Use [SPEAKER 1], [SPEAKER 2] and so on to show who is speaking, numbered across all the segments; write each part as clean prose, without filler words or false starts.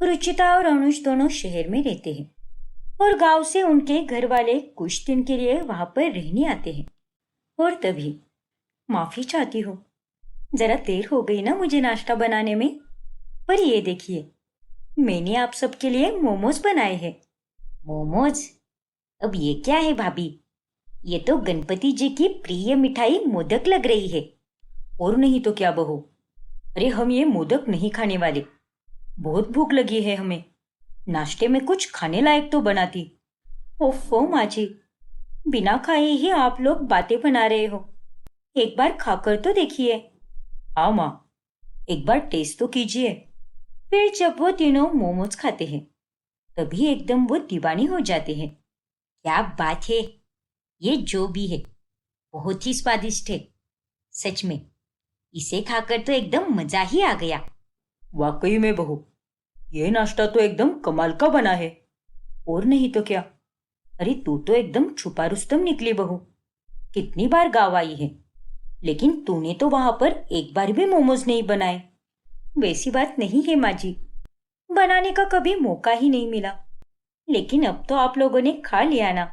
[SPEAKER 1] रुचिता और अनुज दोनों शहर में रहते हैं और गांव से उनके घर वाले कुछ दिन के लिए वहां पर रहने आते हैं। और तभी माफी चाहती हूँ, जरा देर हो गई ना मुझे नाश्ता बनाने में। पर ये देखिए, मैंने आप सबके लिए मोमोज बनाए हैं। मोमोज? अब ये क्या है भाभी? ये तो गणपति जी की प्रिय मिठाई मोदक लग रही है। और नहीं तो क्या बहू, अरे हम ये मोदक नहीं खाने वाले। बहुत भूख लगी है हमें, नाश्ते में कुछ खाने लायक तो बनाती। ओफो माँ जी, बिना खाए ही आप लोग बातें बना रहे हो। एक बार खाकर तो देखिए। हाँ माँ, एक बार टेस्ट तो कीजिए। फिर जब वो तीनों मोमोज खाते हैं तभी एकदम वो दीवानी हो जाते हैं। क्या बात है, ये जो भी है बहुत ही स्वादिष्ट है। सच में इसे खाकर तो एकदम मजा ही आ गया। वाकई में बहू, ये नाश्ता तो एकदम कमाल का बना है। और नहीं तो क्या। अरे तू तो एकदम छुपा रुस्तम निकली बहू। कितनी बार गाँव आई है, लेकिन तूने तो वहां पर एक बार भी मोमोज नहीं बनाए। वैसी बात नहीं है माँ जी, बनाने का कभी मौका ही नहीं मिला। लेकिन अब तो आप लोगों ने खा लिया ना,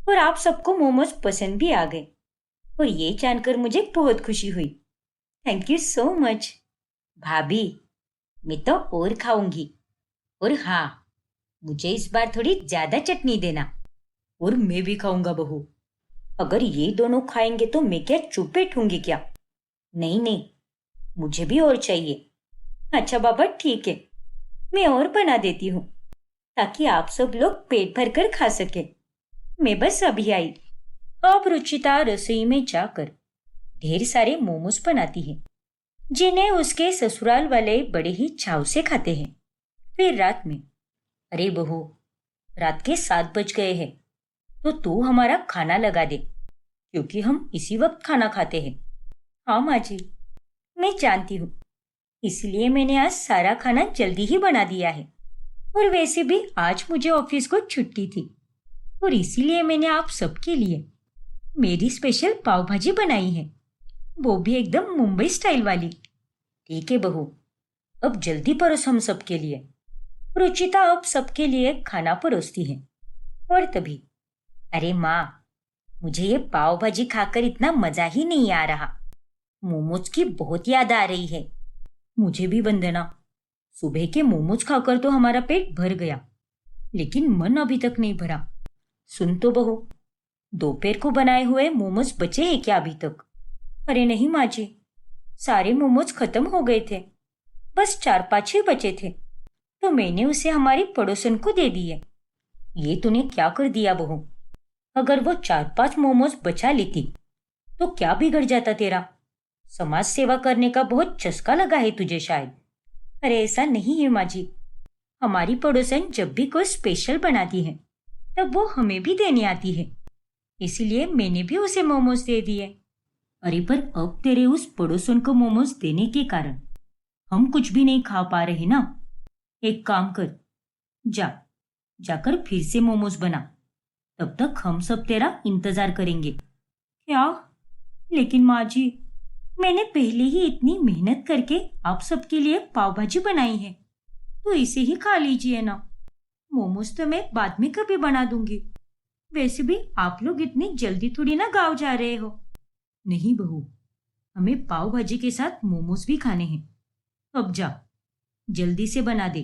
[SPEAKER 1] और आप सबको मोमोज पसंद भी आ गए। और ये जानकर मुझे बहुत खुशी हुई। Thank you so much. भाभी, मैं तो और खाऊंगी। और हाँ, मुझे इस बार थोड़ी ज्यादा चटनी देना। और मैं भी खाऊंगा बहू। अगर ये दोनों खाएंगे तो मैं क्या चुप बैठूंगी क्या? नहीं नहीं, मुझे भी और चाहिए। अच्छा बाबा ठीक है, मैं और बना देती हूँ ताकि आप सब लोग पेट भर कर खा सके। मैं बस अभी आई। अब रुचिता रसोई में जाकर ढेर सारे मोमोज बनाती है, जिन्हें उसके ससुराल वाले बड़े ही चाव से खाते हैं। फिर रात में, अरे बहू, रात के 7 बज गए हैं, तो तू हमारा खाना लगा दे, क्योंकि हम इसी वक्त खाना खाते हैं। हाँ माँ जी, मैं जानती हूँ, इसलिए मैंने आज सारा खाना जल्दी ही बना दिया है। और वैसे भी आज मुझे ऑफिस को छुट्टी थी, और इसीलिए मैंने आप सबके लिए मेरी स्पेशल पाव भाजी बनाई है, वो भी एकदम मुंबई स्टाइल वाली। ठीक है बहू, अब जल्दी परोस हम सबके लिए। रुचिता अब सबके लिए खाना परोसती है। और तभी, अरे माँ, मुझे ये पाव भाजी खाकर इतना मजा ही नहीं आ रहा। मोमोज की बहुत याद आ रही है। मुझे भी वंदना, सुबह के मोमोज खाकर तो हमारा पेट भर गया, लेकिन मन अभी तक नहीं भरा। सुन तो बहू, दोपहर को बनाए हुए मोमोज बचे हैं क्या अभी तक? अरे नहीं माँ जी, सारे मोमोज खत्म हो गए थे, बस 4-5 ही बचे थे, तो मैंने उसे हमारी पड़ोसन को दे दिए। ये तूने क्या कर दिया बहू? अगर वो 4-5 मोमोज बचा लेती तो क्या बिगड़ जाता तेरा? समाज सेवा करने का बहुत चस्का लगा है तुझे शायद। अरे ऐसा नहीं है माँ जी, हमारी पड़ोसन जब भी कोई स्पेशल बनाती है तब वो हमें भी देने आती है, इसीलिए मैंने भी उसे मोमोज दे दिए। अरे पर अब तेरे उस पड़ोसन को मोमोज देने के कारण हम कुछ भी नहीं खा पा रहे ना। एक काम कर, जाकर फिर से मोमोज बना, तब तक हम सब तेरा इंतजार करेंगे। क्या? लेकिन माँ जी, मैंने पहले ही इतनी मेहनत करके आप सबके लिए पाव भाजी बनाई है, तो इसे ही खा लीजिए ना। मोमोज तो मैं बाद में कभी बना दूंगी। वैसे भी आप लोग इतनी जल्दी थोड़ी ना गाँव जा रहे हो। नहीं बहू, हमें पाव भाजी के साथ मोमोज भी खाने हैं। अब जा, जल्दी से बना दे।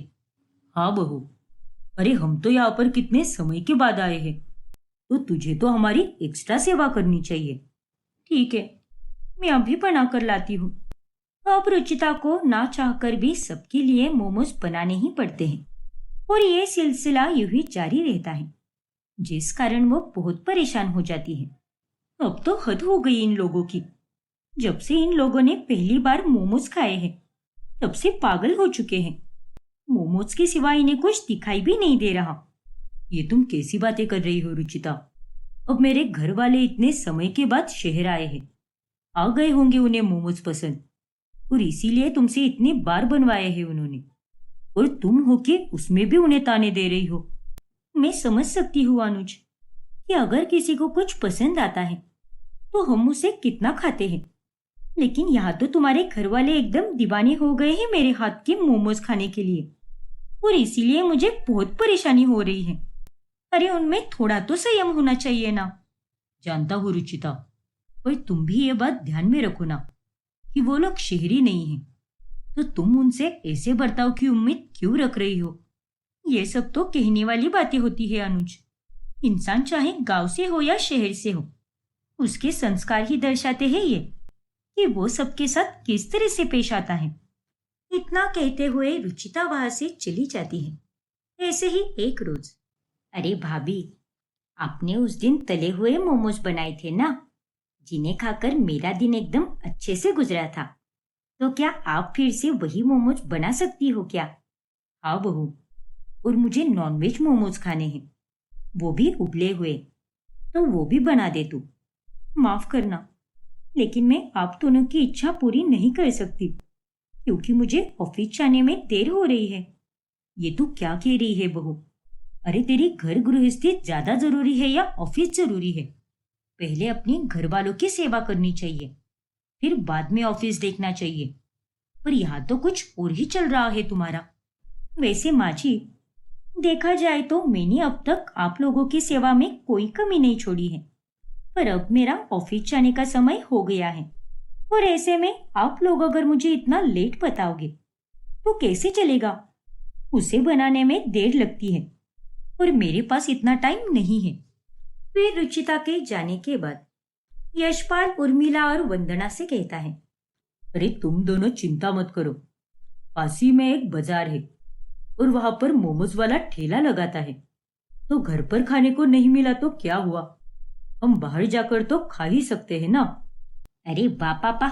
[SPEAKER 1] हाँ बहू, अरे हम तो यहाँ पर कितने समय के बाद आए हैं, तो तुझे तो हमारी एक्स्ट्रा सेवा करनी चाहिए। ठीक है, मैं अभी बना कर लाती हूँ। अब रुचिता को ना चाहकर भी सबके लिए मोमोज बनाने ही पड़ते हैं, और ये सिलसिला यूं ही जारी रहता है, जिस कारण वो बहुत परेशान हो जाती है। अब तो हद हो गई इन लोगों की। जब से इन लोगों ने पहली बार मोमोज खाए हैं तब से पागल हो चुके हैं। मोमोज के सिवा इन्हें कुछ दिखाई भी नहीं दे रहा। ये तुम कैसी बातें कर रही हो रुचिता? अब मेरे घर वाले इतने समय के बाद शहर आए हैं, आ गए होंगे उन्हें मोमोज पसंद, और इसीलिए तुमसे इतनी बार बनवाए हैं उन्होंने, और तुम हो के उसमें भी उन्हें ताने दे रही हो। मैं समझ सकती हूँ अनुज कि अगर किसी को कुछ पसंद आता है तो हम उसे कितना खाते हैं, लेकिन यहाँ तो तुम्हारे घर वाले एकदम दीवाने हो गए हैं मेरे हाथ के मोमोज खाने के लिए। और इसीलिए मुझे बहुत परेशानी हो रही है। अरे उनमें थोड़ा तो संयम होना चाहिए ना।
[SPEAKER 2] जानता हूँ रुचिता, पर तुम भी ये बात ध्यान में रखो ना कि वो लोग शहरी नहीं हैं, तो तुम उनसे ऐसे बर्ताव की उम्मीद क्यों रख रही हो?
[SPEAKER 1] ये सब तो कहने वाली बातें होती है अनुज। इंसान चाहे गांव से हो या शहर से हो, उसके संस्कार ही दर्शाते हैं ये कि वो सबके साथ किस तरह से पेश आता है। इतना कहते हुए रुचिता वहां से चली जाती है। ऐसे ही एक रोज, अरे भाभी, आपने उस दिन तले हुए मोमोज बनाए थे ना, जिन्हें खाकर मेरा दिन एकदम अच्छे से गुजरा था। तो क्या आप फिर से वही मोमोज बना सकती हो क्या?
[SPEAKER 2] हाँ बहू।
[SPEAKER 1] और मुझे नॉनवेज मोमोज खाने हैं, वो भी उबले हुए। तो वो भी बना दे तू। माफ करना, लेकिन मैं आप दोनों की इच्छा पूरी नहीं कर सकती, क्योंकि मुझे ऑफिस जाने में देर हो रही है।
[SPEAKER 2] ये तू क्या कह रही है बहू? अरे तेरी घर गृहस्थी ज्यादा जरूरी है या ऑफिस जरूरी है? पहले अपने घर वालों की सेवा करनी चाहिए, फिर बाद में ऑफिस देखना चाहिए। पर यहाँ तो कुछ और ही चल रहा है तुम्हारा।
[SPEAKER 1] वैसे माँ जी, देखा जाए तो मैंने अब तक आप लोगों की सेवा में कोई कमी नहीं छोड़ी है, पर अब मेरा ऑफिस जाने का समय हो गया है, और ऐसे में आप लोग अगर मुझे इतना लेट बताओगे तो कैसे चलेगा? उसे बनाने में देर लगती है और मेरे पास इतना टाइम नहीं है। फिर रुचिता के जाने के बाद यशपाल उर्मिला और वंदना से कहता है,
[SPEAKER 2] अरे तुम दोनों चिंता मत करो, पास ही में एक बाजार है और वहां पर मोमोज वाला ठेला लगाता है। तो घर पर खाने को नहीं मिला तो क्या हुआ, हम बाहर जाकर तो खा ही सकते हैं ना।
[SPEAKER 1] अरे वाह पापा,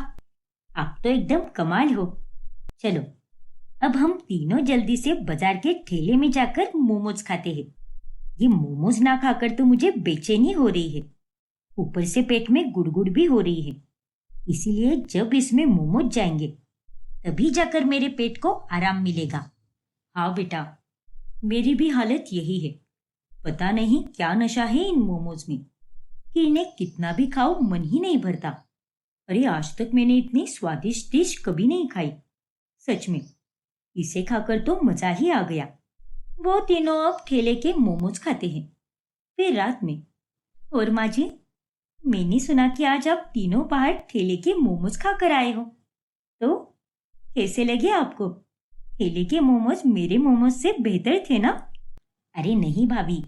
[SPEAKER 1] आप तो एकदम कमाल हो। चलो अब हम तीनों जल्दी से बाजार के ठेले में जाकर मोमोज खाते हैं। ये मोमोज ना खाकर तो मुझे बेचैनी हो रही है, ऊपर से पेट में गुड़गुड़ भी हो रही है। इसीलिए जब इसमें मोमोज जाएंगे तभी जाकर मेरे पेट को आराम मिलेगा।
[SPEAKER 2] हाँ बेटा, मेरी भी हालत यही है। पता नहीं क्या नशा है इन मोमोज में कि इन्हें कितना भी खाओ मन ही नहीं भरता। अरे आज तक मैंने इतनी स्वादिष्ट डिश कभी नहीं खाई। सच में इसे खाकर तो मजा ही आ गया।
[SPEAKER 1] वो तीनों अब ठेले के मोमोज खाते हैं। फिर रात में, और माँ जी, मैंने सुना कि आज आप तीनों बाहर ठेले के मोमोज खाकर आए हो, तो कैसे लगे आपको? ठेले के मोमोज मेरे मोमोज से बेहतर थे ना? अरे नहीं भाभी,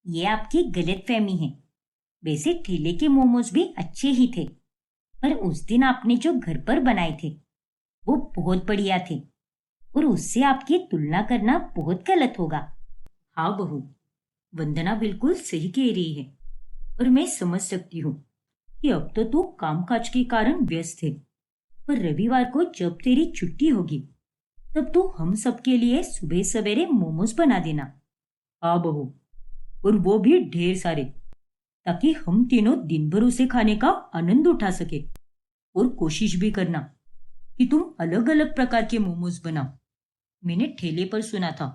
[SPEAKER 1] ये आपकी गलतफहमी है। वैसे ठेले के मोमोज भी अच्छे ही थे, पर उस दिन आपने जो घर पर बनाए थे वो बहुत बढ़िया थे, और उससे आपकी तुलना करना बहुत गलत होगा।
[SPEAKER 2] हाँ बहू, वंदना बिल्कुल सही कह रही है, और मैं समझ सकती हूँ कि अब तो तू कामकाज के कारण व्यस्त है, पर रविवार को जब तेरी छुट्टी होगी तब तू हम सबके लिए सुबह सवेरे मोमोज बना देना। हाँ बहू, और वो भी ढेर सारे, ताकि हम तीनों दिन भर उसे खाने का आनंद उठा सके। और कोशिश भी करना कि तुम अलग अलग प्रकार के मोमोज बनाओ। मैंने ठेले पर सुना था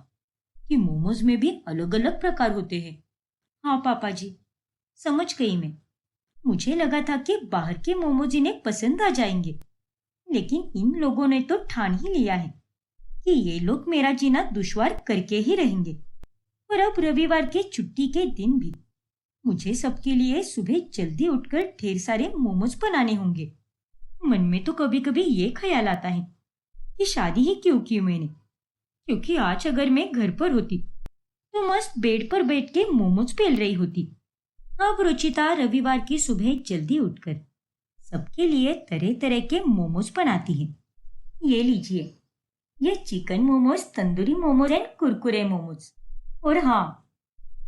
[SPEAKER 2] कि मोमोज में भी अलग अलग प्रकार होते हैं।
[SPEAKER 1] हाँ पापा जी, समझ गई मैं। मुझे लगा था कि बाहर के मोमोज इन्हें पसंद आ जाएंगे, लेकिन इन लोगों ने तो ठान ही लिया है कि ये लोग मेरा जीना दुश्वार करके ही रहेंगे। और अब रविवार के छुट्टी के दिन भी मुझे सबके लिए सुबह जल्दी उठकर ढेर सारे मोमोज बनाने होंगे। मन में तो कभी कभी ये ख्याल आता है कि शादी ही क्यों की मैंने, क्योंकि आज अगर मैं घर पर होती तो मस्त बेड पर बैठ के मोमोज पेल रही होती। अब रुचिता रविवार की सुबह जल्दी उठकर सबके लिए तरह तरह के मोमोज बनाती है। ये लीजिए, ये चिकन मोमोज, तंदूरी मोमोज एंड कुरकुरे मोमोज, और हाँ,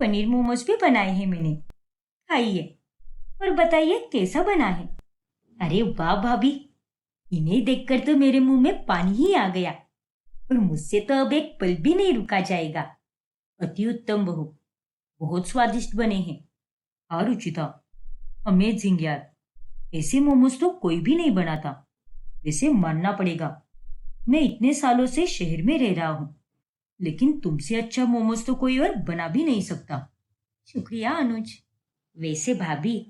[SPEAKER 1] पनीर मोमोज भी बनाए हैं मैंने। खाइए और बताइए कैसा बना है। अरे वाह भाभी, इन्हें देखकर तो मेरे मुंह में पानी ही आ गया, और मुझसे तो अब एक पल भी नहीं रुका जाएगा।
[SPEAKER 2] अति उत्तम बहू, बहुत स्वादिष्ट बने हैं। हाँ रुचिता, अमेजिंग यार, ऐसे मोमोज तो कोई भी नहीं बनाता। वैसे मानना पड़ेगा, मैं इतने सालों से शहर में रह रहा हूँ, लेकिन तुमसे अच्छा मोमोज तो कोई और बना भी नहीं सकता।
[SPEAKER 1] शुक्रिया अनुज। वैसे भाभी,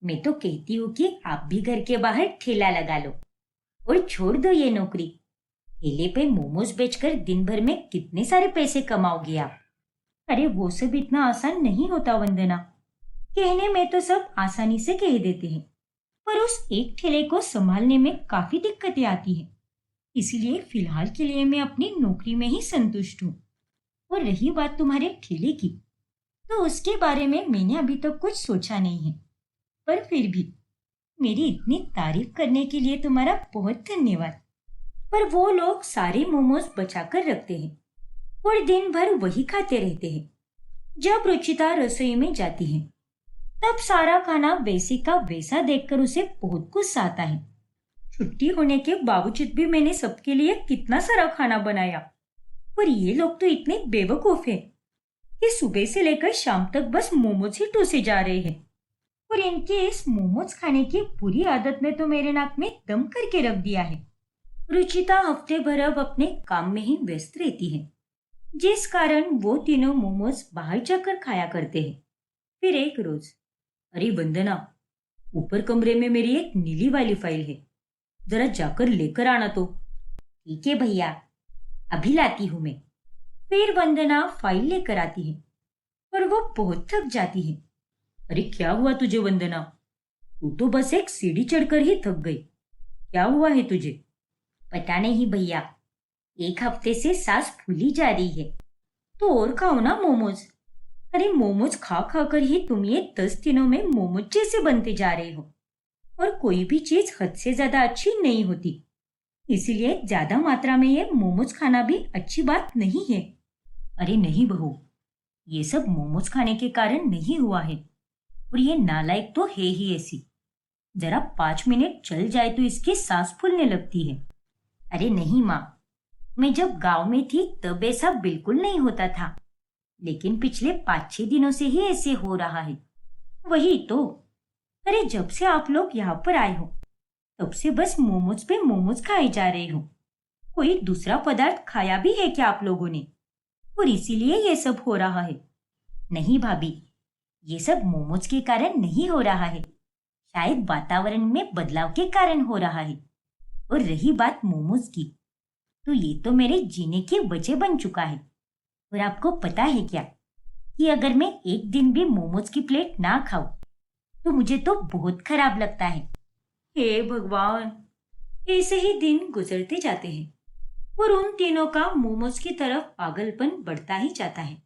[SPEAKER 1] मैं तो कहती हूँ कि आप भी घर के बाहर ठेला लगा लो और छोड़ दो ये नौकरी। ठेले पे मोमोज बेचकर दिन भर में कितने सारे पैसे कमाओगे आप?
[SPEAKER 2] अरे वो सब इतना आसान नहीं होता वंदना। कहने में तो सब आसानी से कह देते हैं, पर उस एक ठेले को संभालने में काफी दिक्कतें आती हैं। इसीलिए फिलहाल के लिए मैं अपनी नौकरी में ही संतुष्ट हूँ। और रही बात तुम्हारे ठेले की, तो उसके बारे में मैंने अभी तक कुछ सोचा नहीं है। पर फिर भी मेरी इतनी तारीफ करने के लिए तुम्हारा बहुत धन्यवाद। पर वो लोग सारे मोमोज बचा कर रखते हैं और दिन भर वही खाते रहते हैं। जब रुचिता रसोई में जाती है तब सारा खाना वैसे का वैसा देखकर उसे बहुत गुस्सा आता है। छुट्टी होने के बावजूद भी मैंने सबके लिए कितना सारा खाना बनाया, पर ये लोग तो इतने बेवकूफ हैं कि सुबह से लेकर शाम तक बस मोमोज ही टूसे जा रहे हैं। और इनके इस मोमोज खाने की बुरी आदत ने तो मेरे नाक में दम करके रख दिया है। रुचिता हफ्ते भर अब अपने काम में ही व्यस्त रहती है, जिस कारण वो तीनों मोमोज बाहर जाकर खाया करते हैं। फिर एक रोज, अरे वंदना, ऊपर कमरे में मेरी एक नीली वाली फाइल है, जरा जाकर लेकर आना तो।
[SPEAKER 1] ठीक है भैया, अभी लाती हूँ मैं। फिर वंदना फाइल लेकर आती है और वो बहुत थक जाती है।
[SPEAKER 2] अरे क्या हुआ तुझे वंदना? तू तो बस एक सीढ़ी चढ़कर ही थक गई। क्या हुआ है तुझे?
[SPEAKER 1] पता नहीं भैया, एक हफ्ते से सांस फूली जा रही है।
[SPEAKER 2] तो और खाओ ना मोमोज। अरे मोमोज खा खा कर ही तुम ये 10 दिनों में मोमोज जैसे बनते जा रहे हो। और कोई भी चीज हद से ज्यादा अच्छी नहीं होती, इसीलिए ज्यादा मात्रा में ये मोमोज खाना भी अच्छी बात नहीं है। अरे नहीं बहू, ये सब मोमोज खाने के कारण नहीं हुआ है। और ये नालायक तो है ही ऐसी, जरा 5 मिनट चल जाए तो इसकी सांस फूलने लगती है।
[SPEAKER 1] अरे नहीं माँ, मैं जब गांव में थी तब ऐसा बिल्कुल नहीं होता था, लेकिन पिछले 5-6 दिनों से ही ऐसे हो रहा है।
[SPEAKER 2] वही तो। अरे जब से आप लोग यहाँ पर आए हो तब से बस मोमोज पे मोमोज खाए जा रहे हो। कोई दूसरा पदार्थ खाया भी है क्या आप लोगों ने? और इसीलिए ये सब हो रहा है।
[SPEAKER 1] नहीं भाभी, ये सब मोमोज के कारण नहीं हो रहा है, शायद वातावरण में बदलाव के कारण हो रहा है। और रही बात मोमोज की, तो ये तो मेरे जीने की वजह बन चुका है। और आपको पता है क्या कि अगर मैं एक दिन भी मोमोज की प्लेट ना खाऊं तो मुझे तो बहुत खराब लगता है।
[SPEAKER 2] हे भगवान, ऐसे ही दिन गुजरते जाते हैं और उन तीनों का मोमोज की तरफ पागलपन बढ़ता ही जाता है,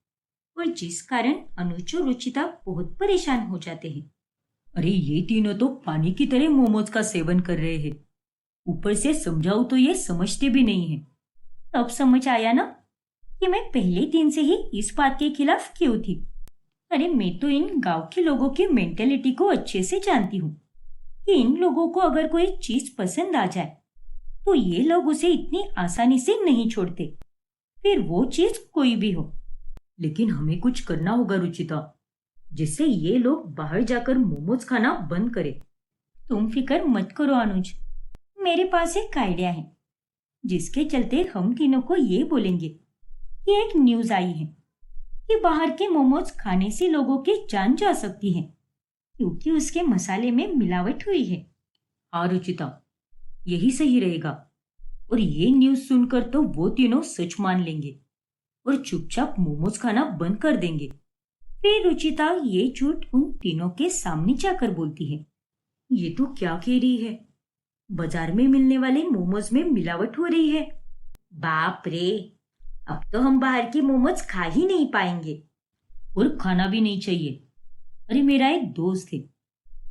[SPEAKER 2] और जिस कारण अनुज और रुचिता बहुत परेशान हो जाते हैं। अरे ये तीनों तो पानी की तरह मोमोज का सेवन कर रहे हैं। ऊपर से समझाओ तो ये समझते भी नहीं है। तब समझ आया ना कि मैं पहले दिन से ही इस बात के खिलाफ क्यों थी। अरे मैं तो इन गांव के लोगों की मेंटेलिटी को अच्छे से जानती हूँ कि इन लोगों को अगर कोई चीज पसंद आ जाए तो ये लोग उसे इतनी आसानी से नहीं छोड़ते, फिर वो चीज कोई भी हो। लेकिन हमें कुछ करना होगा रुचिता, जिससे ये लोग बाहर जाकर मोमोज खाना बंद करें। तुम फिक्र मत करो अनुज, मेरे पास एक आइडिया है, जिसके चलते हम तीनों को ये बोलेंगे कि एक न्यूज आई है कि बाहर के मोमोज खाने से लोगों की जान जा सकती है, क्योंकि उसके मसाले में मिलावट हुई है। हाँ रुचिता, यही सही रहेगा। और ये न्यूज सुनकर तो वो तीनों सच मान लेंगे और चुपचाप मोमोज खाना बंद कर देंगे। फिर रुचिता ये झूठ उन तीनों के सामने जाकर बोलती है। ये तो क्या कह रही है? बाजार में मिलने वाले मोमोज में मिलावट हो रही है?
[SPEAKER 1] बाप रे, अब तो हम बाहर के मोमोज खा ही नहीं पाएंगे।
[SPEAKER 2] और खाना भी नहीं चाहिए। अरे मेरा एक दोस्त है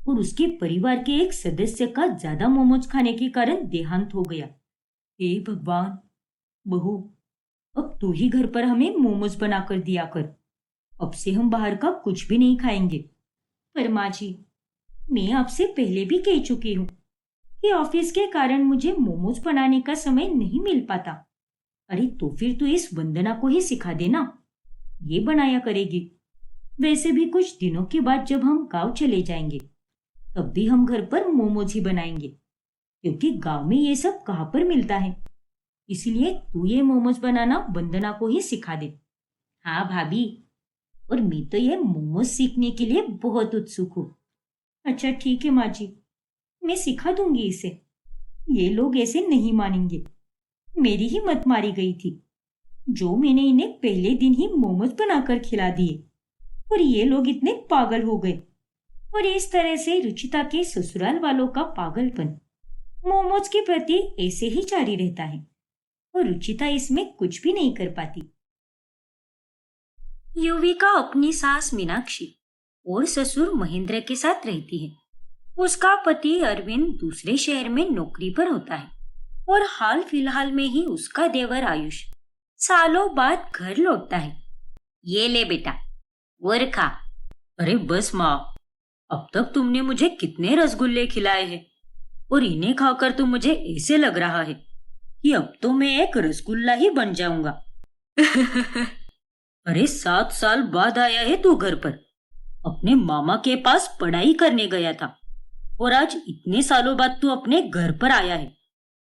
[SPEAKER 2] और उसके परिवार के एक सदस्य का ज्यादा मोमोज खाने के कारण देहांत हो गया। हे भगवान, बहू, अब तू ही घर पर हमें मोमोज बनाकर दिया कर। अब से हम बाहर का कुछ भी नहीं खाएंगे। पर माँ जी, मैं आपसे पहले भी कह चुकी हूँ कि ऑफिस के कारण मुझे मोमोज बनाने का समय नहीं मिल पाता। अरे तो फिर तू इस वंदना को ही सिखा देना, ये बनाया करेगी। वैसे भी कुछ दिनों के बाद जब हम गांव चले जाएंगे तब भी हम घर पर मोमोज ही बनाएंगे, क्योंकि गांव में ये सब कहाँ पर मिलता है। इसलिए तू ये मोमोज बनाना वंदना को ही सिखा दे।
[SPEAKER 1] हाँ भाभी, और मैं तो ये मोमोज सीखने के लिए बहुत उत्सुक हूँ।
[SPEAKER 2] अच्छा ठीक है माँ जी, मैं सिखा दूंगी इसे। ये लोग ऐसे नहीं मानेंगे। मेरी ही मत मारी गई थी, जो मैंने इन्हें पहले दिन ही मोमोज बनाकर खिला दिए, और ये लोग इतने पागल हो गए। और इस तरह से रुचिता के ससुराल वालों का पागलपन मोमोज के प्रति ऐसे ही जारी रहता है, और रुचिता इसमें कुछ भी नहीं कर पाती।
[SPEAKER 1] युविका अपनी सास मीनाक्षी और ससुर महेंद्र के साथ रहती है। उसका पति अरविंद दूसरे शहर में नौकरी पर होता है और हाल फिलहाल में ही उसका देवर आयुष सालों बाद घर लौटता है। ये ले बेटा, और खा।
[SPEAKER 2] अरे बस माँ, अब तक तुमने मुझे कितने रसगुल्ले खिलाए हैं, और इन्हें खाकर तो मुझे ऐसे लग रहा है कि अब तो मैं एक रसगुल्ला ही बन जाऊंगा। अरे 7 साल बाद आया है तू घर पर। अपने मामा के पास पढ़ाई करने गया था, और आज इतने सालों बाद तू अपने घर पर आया है,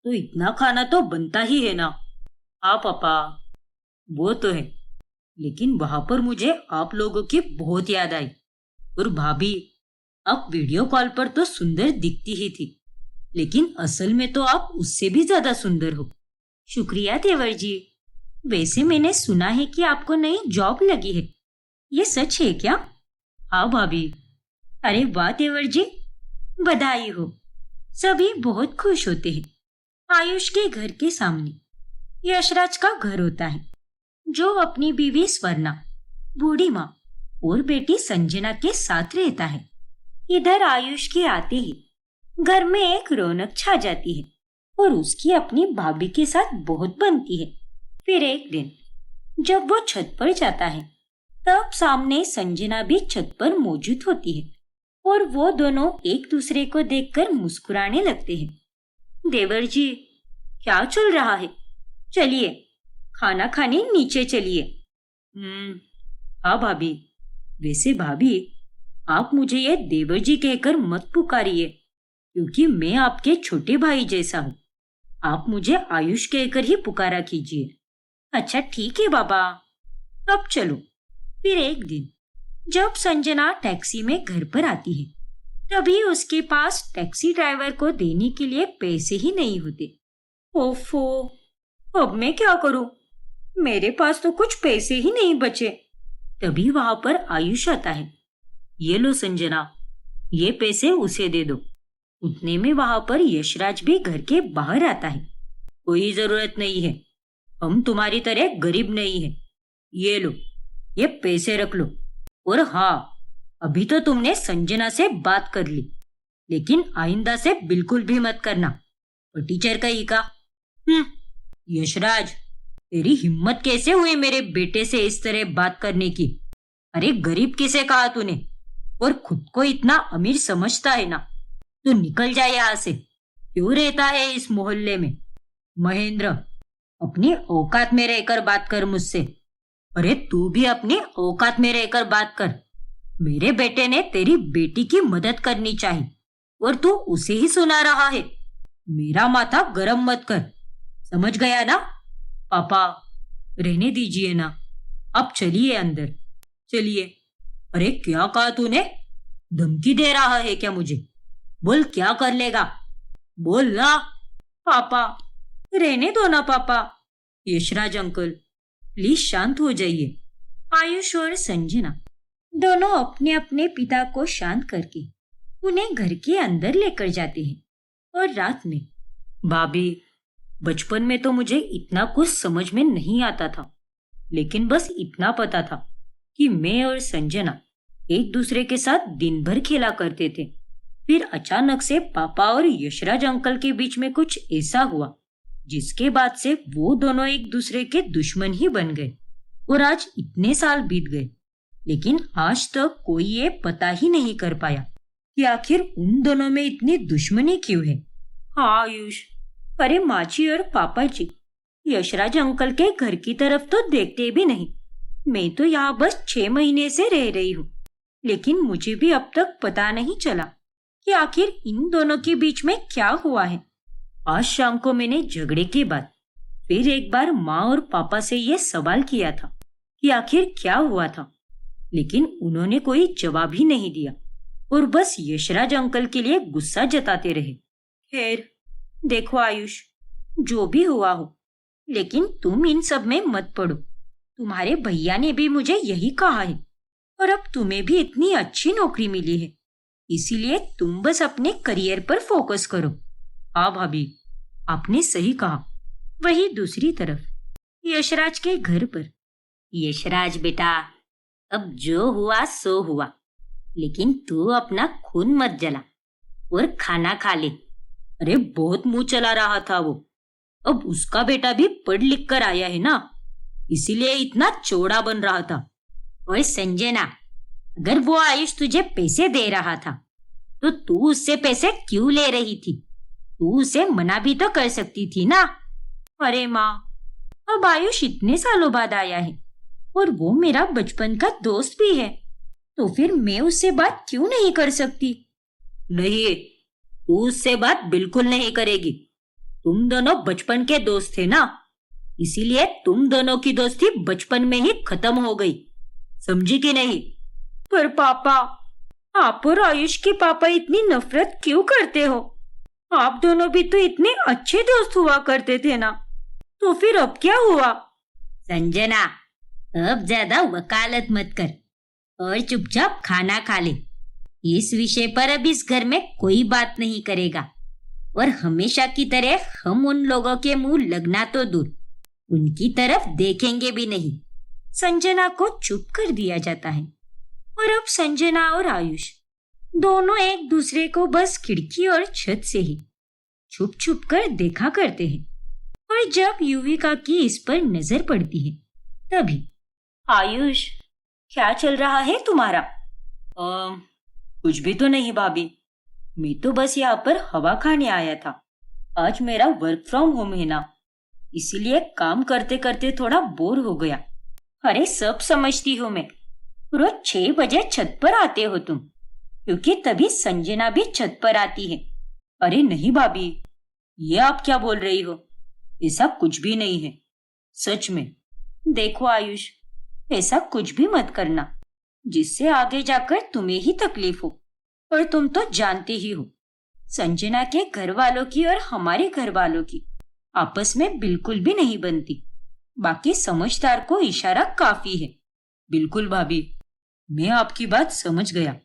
[SPEAKER 2] तो इतना खाना तो बनता ही है ना। हाँ पापा, वो तो है, लेकिन वहां पर मुझे आप लोगों की बहुत याद आई। और भाभी, आप वीडियो कॉल पर तो सुंदर दिखती ही थी, लेकिन असल में तो आप उससे भी ज्यादा सुंदर हो।
[SPEAKER 1] शुक्रिया देवर जी। वैसे मैंने सुना है कि आपको नई जॉब लगी है, ये सच है क्या?
[SPEAKER 2] हाँ भाभी।
[SPEAKER 1] अरे वाह देवर जी, बधाई हो। सभी बहुत खुश होते हैं। आयुष के घर के सामने यशराज का घर होता है, जो अपनी बीवी स्वर्णा, बूढ़ी माँ और बेटी संजना के साथ रहता है। इधर आयुष के आते ही घर में एक रौनक छा जाती है और उसकी अपनी भाभी के साथ बहुत बनती है। फिर एक दिन जब वो छत पर जाता है, तब सामने संजना भी छत पर मौजूद होती है और वो दोनों एक दूसरे को देखकर मुस्कुराने लगते हैं। देवर जी, क्या चल रहा है? चलिए खाना खाने नीचे चलिए।
[SPEAKER 2] हाँ भाभी। वैसे भाभी, आप मुझे ये देवर जी कहकर मत पुकारिए, क्योंकि मैं आपके छोटे भाई जैसा हूँ। आप मुझे आयुष कहकर ही पुकारा कीजिए।
[SPEAKER 1] अच्छा ठीक है बाबा, अब चलो। फिर एक दिन जब संजना टैक्सी में घर पर आती है, तभी उसके पास टैक्सी ड्राइवर को देने के लिए पैसे ही नहीं होते। ओफो, अब मैं क्या करूं? मेरे पास तो कुछ पैसे ही नहीं बचे।
[SPEAKER 2] तभी वहां पर आयुष आता है। ये लो संजना, ये पैसे उसे दे दो। उतने में वहां पर यशराज भी घर के बाहर आता है। कोई जरूरत नहीं है, हम तुम्हारी तरह गरीब नहीं है। ये लो, ये पैसे रख लो। और हाँ, अभी तो तुमने संजना से बात कर ली, लेकिन आइंदा से बिल्कुल भी मत करना। और टीचर का ही का। यशराज, तेरी हिम्मत कैसे हुई मेरे बेटे से इस तरह बात करने की? अरे गरीब किसे कहा तूने? और खुद को इतना अमीर समझता है ना? तू निकल जाए यहाँ से। क्यों रहता है इस मोहल्ले में? महेंद्र, अपनी औकात में रहकर बात कर मुझसे। अरे तू भी अपनी औकात में रहकर बात कर। मेरे बेटे ने तेरी बेटी की मदद करनी चाहिए, और तू उसे ही सुना रहा है। मेरा माथा गरम मत कर, समझ गया ना? पापा, रहने दीजिए ना, अब चलिए अंदर, चलिए। अरे क्या कहा तूने? धमकी दे रहा है क्या मुझे? बोल, क्या कर लेगा? बोल ना।
[SPEAKER 1] पापा, रहने दो ना पापा।
[SPEAKER 2] यशराज अंकल, प्लीज शांत हो जाइए।
[SPEAKER 1] आयुष और संजना दोनों अपने अपने पिता को शांत करके उन्हें घर के अंदर लेकर जाते हैं। और रात में,
[SPEAKER 2] भाभी, बचपन में तो मुझे इतना कुछ समझ में नहीं आता था, लेकिन बस इतना पता था कि मैं और संजना एक दूसरे के साथ दिन भर खेला करते थे। फिर अचानक से पापा और यशराज अंकल के बीच में कुछ ऐसा हुआ, जिसके बाद से वो दोनों एक दूसरे के दुश्मन ही बन गए। और आज इतने साल बीत गए, लेकिन आज तक कोई ये पता ही नहीं कर पाया कि आखिर उन दोनों में इतनी दुश्मनी क्यों है।
[SPEAKER 1] हाँ आयुष, अरे माँ जी और पापा जी यशराज अंकल के घर की तरफ तो देखते भी नहीं। मैं तो यहाँ बस 6 महीने से रह रही हूँ, लेकिन मुझे भी अब तक पता नहीं चला कि आखिर इन दोनों के बीच में क्या हुआ है।
[SPEAKER 2] आज शाम को मैंने झगड़े के बाद फिर एक बार माँ और पापा से यह सवाल किया था कि आखिर क्या हुआ था, लेकिन उन्होंने कोई जवाब ही नहीं दिया और बस यशराज अंकल के लिए गुस्सा जताते रहे।
[SPEAKER 1] खैर देखो आयुष, जो भी हुआ हो, लेकिन तुम इन सब में मत पड़ो। तुम्हारे भैया ने भी मुझे यही कहा है और अब तुम्हें भी इतनी अच्छी नौकरी मिली है, इसीलिए तुम बस अपने करियर पर फोकस करो।
[SPEAKER 2] हाँ भाभी, आपने सही कहा।
[SPEAKER 1] वही दूसरी तरफ यशराज के घर पर। यशराज बेटा, अब जो हुआ सो हुआ, लेकिन तू अपना खून मत जला और खाना खा ले।
[SPEAKER 2] अरे बहुत मुंह चला रहा था वो। अब उसका बेटा भी पढ़ लिख कर आया है ना, इसीलिए इतना चौड़ा बन रहा था।
[SPEAKER 1] ओए संजना, अगर वो आयुष तुझे पैसे दे रहा था तो तू उससे पैसे क्यों ले रही थी? तू उसे मना भी तो कर सकती थी ना।
[SPEAKER 2] अरे माँ, अब आयुष इतने सालों बाद आया है और वो मेरा बचपन का दोस्त भी है, तो फिर मैं उससे बात क्यों नहीं कर सकती?
[SPEAKER 1] नहीं, तू उससे बात बिल्कुल नहीं करेगी। तुम दोनों बचपन के दोस्त थे ना, इसीलिए तुम दोनों की दोस्ती बचपन में ही खत्म हो गई। समझी कि नहीं?
[SPEAKER 2] पर पापा, आप और आयुष के पापा इतनी नफरत क्यों करते हो? आप दोनों भी तो इतने अच्छे दोस्त हुआ करते थे ना, तो फिर अब क्या हुआ?
[SPEAKER 1] संजना, अब ज्यादा वकालत मत कर और चुपचाप खाना खा ले। इस विषय पर अब इस घर में कोई बात नहीं करेगा और हमेशा की तरह हम उन लोगों के मुंह लगना तो दूर, उनकी तरफ देखेंगे भी नहीं।
[SPEAKER 2] संजना को चुप कर दिया जाता है और अब संजना और आयुष दोनों एक दूसरे को बस खिड़की और छत से ही छुप छुप कर देखा करते हैं। और जब युविका की इस पर नजर पड़ती है तभी, आयुष, क्या चल रहा है तुम्हारा?
[SPEAKER 1] कुछ भी तो नहीं भाभी, मैं तो बस यहाँ पर हवा खाने आया था। आज मेरा वर्क फ्रॉम होम है ना, इसीलिए काम करते करते थोड़ा बोर हो गया।
[SPEAKER 2] अरे सब समझती हूँ मैं, रोज 6 बजे छत पर आते हो तुम, क्योंकि तभी संजना भी छत पर आती है।
[SPEAKER 1] अरे नहीं भाभी, ये आप क्या बोल रही हो? ऐसा कुछ भी नहीं है, सच में।
[SPEAKER 2] देखो आयुष, ऐसा कुछ भी मत करना जिससे आगे जाकर तुम्हें ही तकलीफ हो। और तुम तो जानते ही हो, संजना के घर वालों की और हमारे घर वालों की आपस में बिल्कुल भी नहीं बनती। बाकी समझदार को इशारा काफी है।
[SPEAKER 1] बिल्कुल भाभी, मैं आपकी बात समझ गया।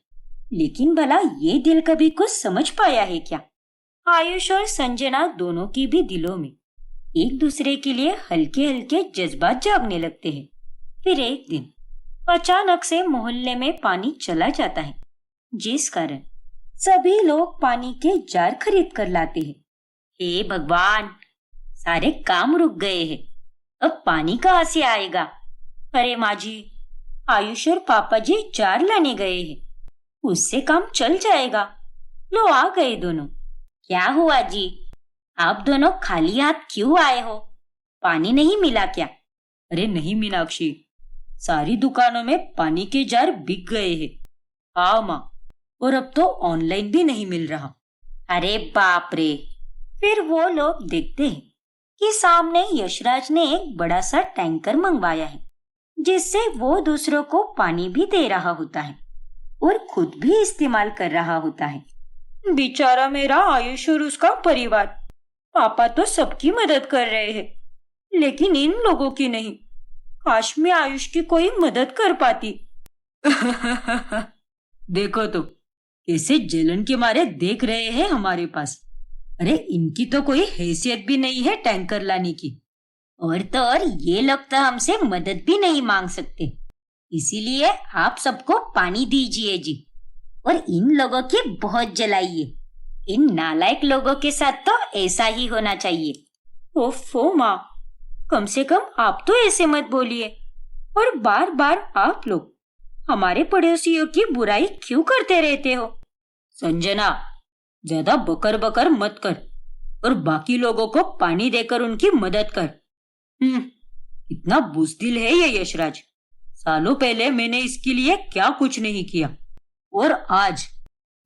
[SPEAKER 2] लेकिन भला ये दिल कभी कुछ समझ पाया है क्या? आयुष और संजना दोनों की भी दिलों में एक दूसरे के लिए हल्के हल्के जज्बात जागने लगते हैं। फिर एक दिन अचानक से मोहल्ले में पानी चला जाता है, जिस कारण सभी लोग पानी के जार खरीद कर लाते हैं।
[SPEAKER 1] हे भगवान, सारे काम रुक गए हैं, अब पानी कहाँ से आएगा?
[SPEAKER 2] अरे माँ जी, आयुष और पापा जी जार लाने गए हैं, उससे काम चल जाएगा। लो आ गए दोनों।
[SPEAKER 1] क्या हुआ जी, आप दोनों खाली हाथ क्यों आए हो? पानी नहीं मिला क्या?
[SPEAKER 2] अरे नहीं मीनाक्षी, सारी दुकानों में पानी के जार बिक गए हैं। हाँ माँ, और अब तो ऑनलाइन भी नहीं मिल रहा।
[SPEAKER 1] अरे बाप रे।
[SPEAKER 2] फिर वो लोग देखते हैं कि सामने यशराज ने एक बड़ा सा टैंकर मंगवाया है, जिससे वो दूसरों को पानी भी दे रहा होता है और खुद भी इस्तेमाल कर रहा होता है। बेचारा मेरा आयुष और उसका परिवार, पापा तो सबकी मदद कर रहे हैं, लेकिन इन लोगों की नहीं। काश मैं आयुष की कोई मदद कर पाती।
[SPEAKER 1] देखो तो कैसे जलन के मारे देख रहे हैं हमारे पास। अरे इनकी तो कोई हैसियत भी नहीं है टैंकर लाने की। और तो और ये लोग तो हमसे मदद भी नहीं मांग सकते, इसीलिए आप सबको पानी दीजिए जी। और इन लोगों की बहुत जलाइए। इन नालायक लोगों के साथ तो ऐसा ही होना चाहिए।
[SPEAKER 2] ओफो माँ, कम से कम आप तो ऐसे मत बोलिए। और बार बार आप लोग हमारे पड़ोसियों की बुराई क्यों करते रहते हो?
[SPEAKER 1] संजना, ज्यादा बकर बकर मत कर और बाकी लोगों को पानी देकर उनकी मदद कर। इतना बुज़दिल है ये यशराज। सालों पहले मैंने इसके लिए क्या कुछ नहीं किया, और आज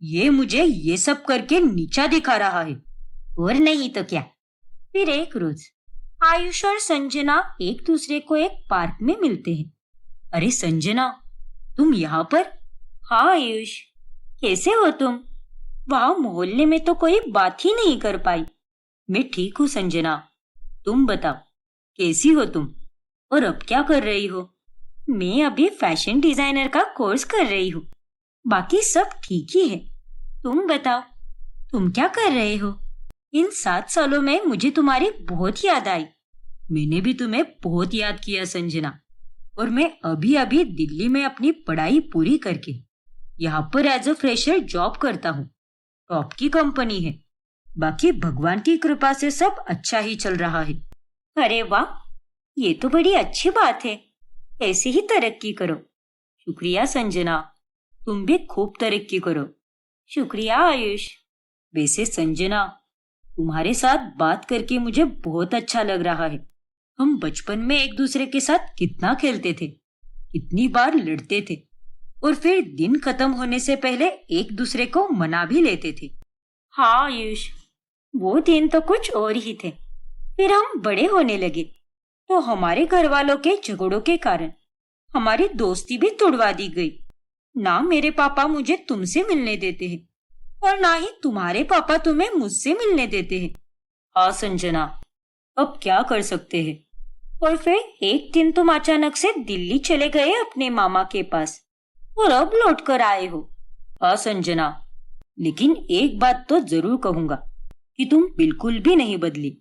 [SPEAKER 1] ये मुझे ये सब करके नीचा दिखा रहा है।
[SPEAKER 2] और नहीं तो क्या। फिर एक रोज आयुष और संजना एक दूसरे को एक पार्क में मिलते हैं।
[SPEAKER 1] अरे संजना, तुम यहाँ पर?
[SPEAKER 2] हाँ आयुष, कैसे हो तुम? वहां मोहल्ले में तो कोई बात ही नहीं कर पाई।
[SPEAKER 1] मैं ठीक हूँ संजना, तुम बताओ
[SPEAKER 2] कैसी हो तुम? और अब क्या कर रही हो?
[SPEAKER 1] मैं अभी फैशन डिजाइनर का कोर्स कर रही हूँ। बाकी सब ठीक ही है। तुम बताओ, तुम क्या कर रहे हो? इन 7 सालों में मुझे तुम्हारी बहुत याद आई।
[SPEAKER 2] मैंने भी तुम्हें बहुत याद किया संजना। और मैं अभी अभी दिल्ली में अपनी पढ़ाई पूरी करके यहाँ पर एज अ फ्रेशर जॉब करता हूँ। टॉप की कंपनी है। बाकी भगवान की कृपा से सब अच्छा ही चल रहा है।
[SPEAKER 1] अरे वाह, ये तो बड़ी अच्छी बात है। ऐसे ही तरक्की करो।
[SPEAKER 2] शुक्रिया संजना, तुम भी खूब तरक्की करो।
[SPEAKER 1] शुक्रिया आयुष।
[SPEAKER 2] वैसे संजना, तुम्हारे साथ बात करके मुझे बहुत अच्छा लग रहा है। हम बचपन में एक दूसरे के साथ कितना खेलते थे, कितनी बार लड़ते थे और फिर दिन खत्म होने से पहले एक दूसरे को मना भी लेते थे।
[SPEAKER 1] हाँ आयुष, वो दिन तो कुछ और ही थे। फिर हम बड़े होने लगे तो हमारे घर वालों के झगड़ों के कारण हमारी दोस्ती भी तोड़वा दी गई। ना मेरे पापा मुझे तुमसे मिलने देते हैं और ना ही तुम्हारे पापा तुम्हें मुझसे मिलने देते हैं।
[SPEAKER 2] हाँ संजना, अब क्या कर सकते हैं।
[SPEAKER 1] और फिर एक दिन तुम अचानक से दिल्ली चले गए अपने मामा के पास और अब लौट कर आए हो।
[SPEAKER 2] हाँ संजना, लेकिन एक बात तो जरूर कहूंगा कि तुम बिल्कुल भी नहीं बदली,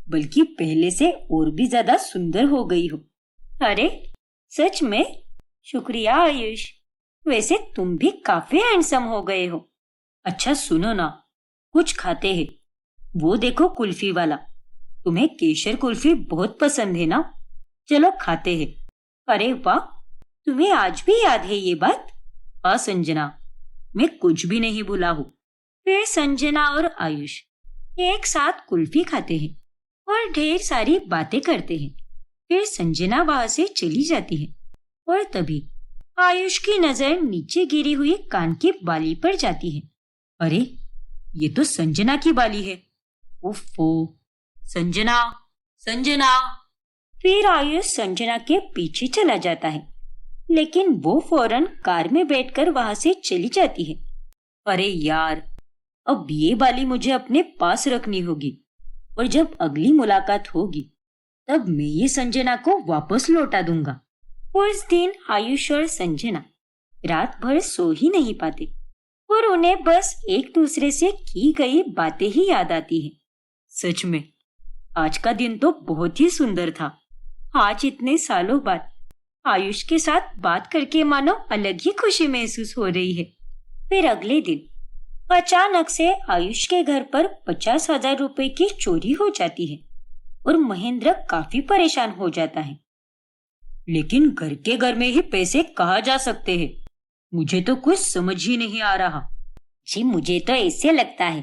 [SPEAKER 2] बल्कि पहले से और भी ज्यादा सुंदर हो गई हो।
[SPEAKER 1] अरे सच में? शुक्रिया आयुष। वैसे तुम भी काफी हैंडसम हो गए हो।
[SPEAKER 2] अच्छा सुनो ना, कुछ खाते हैं। वो देखो कुल्फी वाला। तुम्हें केसर कुल्फी बहुत पसंद है ना? चलो खाते हैं।
[SPEAKER 1] अरे वाह, तुम्हें आज भी याद है ये बात?
[SPEAKER 2] हाँ संजना, मैं कुछ भी नहीं भूला हूँ।
[SPEAKER 1] फिर संजना और आयुष एक साथ कुल्फी खाते हैं और ढेर सारी बातें करते हैं। फिर संजना वहां से चली जाती है और तभी आयुष की नजर नीचे गिरी हुई कान की बाली पर जाती है।
[SPEAKER 2] अरे, ये तो संजना की बाली है। उफ़ो, संजना, संजना।
[SPEAKER 1] फिर आयुष संजना के पीछे चला जाता है, लेकिन वो फौरन कार में बैठकर वहां से चली जाती है।
[SPEAKER 2] अरे यार, अब ये बाली मुझे अपने पास रखनी होगी और जब अगली मुलाकात होगी तब मैं ये संजना को वापस लौटा दूंगा।
[SPEAKER 1] उस दिन आयुष और संजना रात भर सो ही नहीं पाते और उन्हें बस एक दूसरे से की गई बातें ही याद आती हैं।
[SPEAKER 2] सच में आज का दिन तो बहुत ही सुंदर था।
[SPEAKER 1] आज इतने सालों बाद आयुष के साथ बात करके मानो अलग ही खुशी महसूस हो रही है। फिर अगले दिन अचानक से आयुष के घर पर 50,000 रुपए की चोरी हो जाती है और महेंद्र काफी परेशान हो जाता है।
[SPEAKER 2] लेकिन घर में ही पैसे कहाँ जा सकते हैं? मुझे तो कुछ समझ ही नहीं आ रहा।
[SPEAKER 1] जी मुझे तो ऐसे लगता है